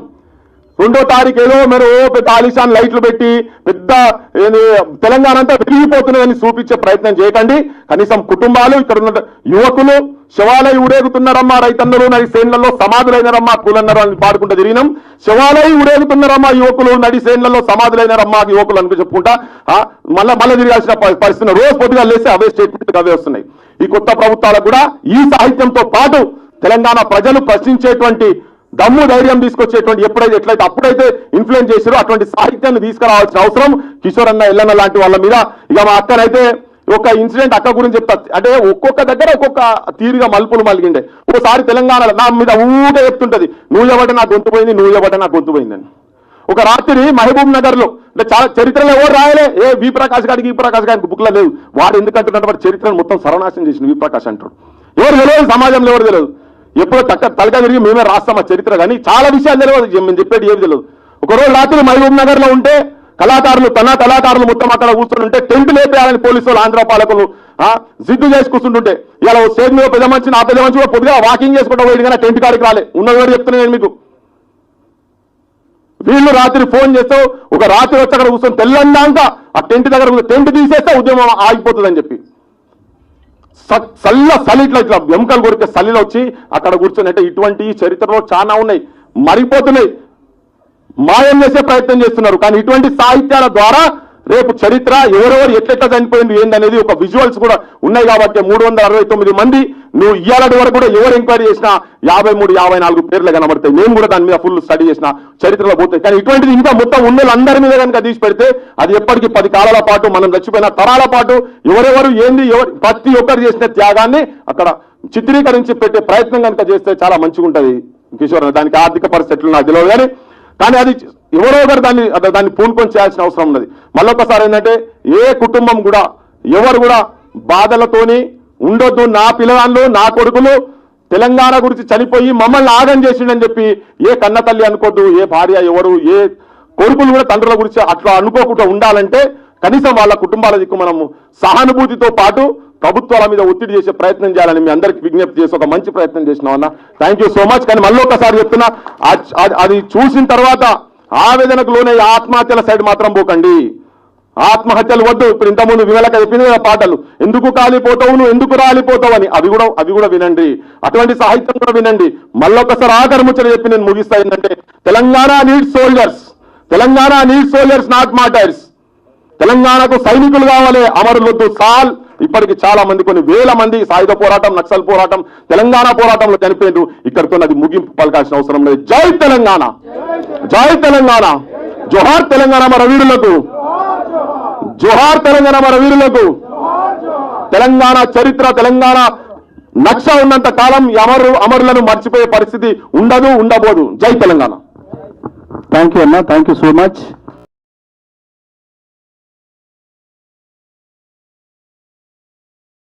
2వ తారీఖు ఏదో మీరు పెద్ద ఆలిషాన్ లైట్లు పెట్టి పెద్ద తెలంగాణ అంతా వెలిగిపోతున్నదని చూపించే ప్రయత్నం చేయకండి. కనీసం కుటుంబాలు ఇక్కడ ఉన్న యువకులు శవాలై ఊరేగుతున్నారమ్మా, రైతన్నలు నడి శ్రేణులలో సమాధులైనరమ్మా, కూలన్నారు అని పాడుకుంటూ తిరిగినాం. శవాలై ఊరేగుతున్నారమ్మా యువకులు, నడి శ్రేణులలో సమాధులైనరమ్మా యువకులు అని చెప్పుకుంటా మళ్ళీ తిరగాల్సిన పరిస్థితి. రోజు పొద్దుగా లేస్తే అవే స్టేట్మెంట్ అవే వస్తున్నాయి. ఈ కొత్త ప్రభుత్వాలకు కూడా ఈ సాహిత్యంతో పాటు తెలంగాణ ప్రజలు ప్రశ్నించేటువంటి దమ్ము ధైర్యం తీసుకొచ్చేటువంటి ఎట్లయితే అప్పుడైతే ఇన్ఫ్లుయెన్స్ చేశారో అటువంటి సాహిత్యాన్ని తీసుకురావాల్సిన అవసరం కిషోర్ అన్న ఎల్లన్న లాంటి వాళ్ళ మీద. ఇక మా అక్కనైతే ఒక ఇన్సిడెంట్ అక్క గురించి చెప్తా. అంటే ఒక్కొక్క దగ్గర ఒక్కొక్క తీరుగా మలుపులు మలిగిండే. ఒకసారి తెలంగాణలో నా మీద ఊటే చెప్తుంటది, నువ్వు ఎవట నాకు గొంతు పోయింది, నువ్వు ఎవట నాకు గొంతు పోయిందని. ఒక రాత్రి మహబూబ్ నగర్ లో, అంటే చాలా చరిత్రలో ఎవరు రాయలే, ఏ వి ప్రకాష్ గారికి ఈ ప్రకాష్ గారికి బుక్లో లేదు. వాడు ఎందుకంటున్నట్టు వాడు చరిత్రను మొత్తం సర్వనాశనం చేసిన వి ప్రకాష్ అంటారు. ఎవరు తెలియదు, సమాజంలో ఎవరు తెలియదు. ఎప్పుడో తలకా తిరిగి మేమే రాస్తాం ఆ చరిత్ర, కానీ చాలా విషయాలు తెలియదు, మేము చెప్పేది ఏమి తెలియదు. ఒకరోజు రాత్రి మహబూబ్ నగర్ లో ఉంటే కళాకారులు మొత్తం అక్కడ కూర్చొని ఉంటే టెంట్ లేపేయాలని పోలీసు వాళ్ళు ఆంధ్ర పాలకులు జిద్దు చేసి కూర్చుంటుంటే, ఇలా స్టేజ్ మీద పెద్ద మనిషి నా పెద్ద మనిషి కూడా పొద్దుగా వాకింగ్ చేసుకుంటూ పోయింది, కానీ టెంట్ కాడికి రాలే. ఉన్నది కూడా చెప్తున్నాను నేను మీకు. వీళ్ళు రాత్రి ఫోన్ చేస్తూ ఒక రాత్రి వచ్చి అక్కడ కూర్చొని తెల్లందాక ఆ టెంట్ దగ్గర టెంట్ తీసేస్తే ఉద్యమం ఆగిపోతుందని చెప్పి చలి ఇట్లా ఎముకలు కొరికే చలిలో వచ్చి అక్కడ కూర్చొని, అంటే ఇటువంటి చరిత్రలో చాలా ఉన్నాయి, మరిగిపోతున్నాయి, మాయం చేసే ప్రయత్నం చేస్తున్నారు. కానీ ఇటువంటి సాహిత్యాల ద్వారా రేపు చరిత్ర ఎవరెవరు ఎట్లెట్లా చనిపోయింది ఏందనేది ఒక విజువల్స్ కూడా ఉన్నాయి. కాబట్టి 369 మంది, నువ్వు ఇయ్యాలటి వరకు కూడా ఎవరు ఎంక్వైరీ చేసినా 53-54 పేర్లు కనబడతాయి. నేను కూడా దాని మీద ఫుల్ స్టడీ చేసిన, చరిత్రలో పోతాయి. కానీ ఇటువంటిది ఇంకా మొత్తం ఉన్నోళ్ళందరి మీద కనుక తీసి పెడితే అది ఎప్పటికీ 10 కాలాల పాటు, మనం చచ్చిపోయిన తరాల పాటు ఎవరెవరు ఏంది ప్రతి ఒక్కరు చేసిన త్యాగాన్ని అక్కడ చిత్రీకరించి పెట్టే ప్రయత్నం కనుక చేస్తే చాలా మంచిగా ఉంటుంది కిషోర్. దానికి ఆర్థిక పరిస్థితులు నాకు తెలియదు, కానీ అది ఎవరో ఒకరు దాన్ని పూనుకొని చేయాల్సిన అవసరం ఉన్నది. మళ్ళొకసారి ఏంటంటే ఏ కుటుంబం కూడా ఎవరు కూడా బాధలతోని ఉండొద్దు. నా పిల్లగాళ్ళు, నా కొడుకులు తెలంగాణ గురించి చనిపోయి మమ్మల్ని ఆగం చేసిండని చెప్పి ఏ కన్న తల్లి అనుకోద్దు, ఏ భార్య, ఎవరు ఏ కొడుకులు కూడా తండ్రుల గురించి అట్లా అనుకోకుండా ఉండాలంటే కనీసం వాళ్ళ కుటుంబాల దిక్కు మనము సహానుభూతితో పాటు ప్రభుత్వాల మీద ఒత్తిడి చేసే ప్రయత్నం చేయాలని మీ అందరికి విజ్ఞప్తి చేసి ఒక మంచి ప్రయత్నం చేసినాం అన్న. Thank you so much. కానీ మళ్ళీ ఒకసారి చెప్తున్నా, అది చూసిన తర్వాత ఆవేదనకు లోనే ఆత్మహత్యల సైడ్ మాత్రం పోకండి. ఆత్మహత్యలు వద్దు. ఇప్పుడు ఇంతకుముందు విమలక చెప్పింది కదా పాటలు, ఎందుకు కాలిపోతావు నువ్వు ఎందుకు రాలిపోతావు అని, అవి కూడా వినండి. అటువంటి సాహిత్యం కూడా వినండి. మళ్ళొకసారి ఆఖరి ముచ్చట చెప్పి నేను ముగిస్తా. ఏంటంటే Telangana needs soldiers, Telangana needs soldiers not martyrs. తెలంగాణకు సైనికులు కావాలి, అమరులొద్దు. సాల్ ఇప్పటికి చాలా మంది, కొన్ని వేల మంది సాయుధ పోరాటం, నక్సల్ పోరాటం, తెలంగాణ పోరాటంలో చనిపోయిండు. ఇక్కడితో అది ముగింపు పలకాల్సిన అవసరం లేదు. జై తెలంగాణ, జై తెలంగాణ, జోహార్ తెలంగాణ మన వీరులకు, జోహార్ తెలంగాణ మన వీరులకు. తెలంగాణ చరిత్ర, తెలంగాణ నక్ష ఉన్నంత కాలం అమరులను మర్చిపోయే పరిస్థితి ఉండదు, ఉండబోదు. జై తెలంగాణ.
థ్యాంక్ యూ అన్న, థ్యాంక్ యూ సో మచ్.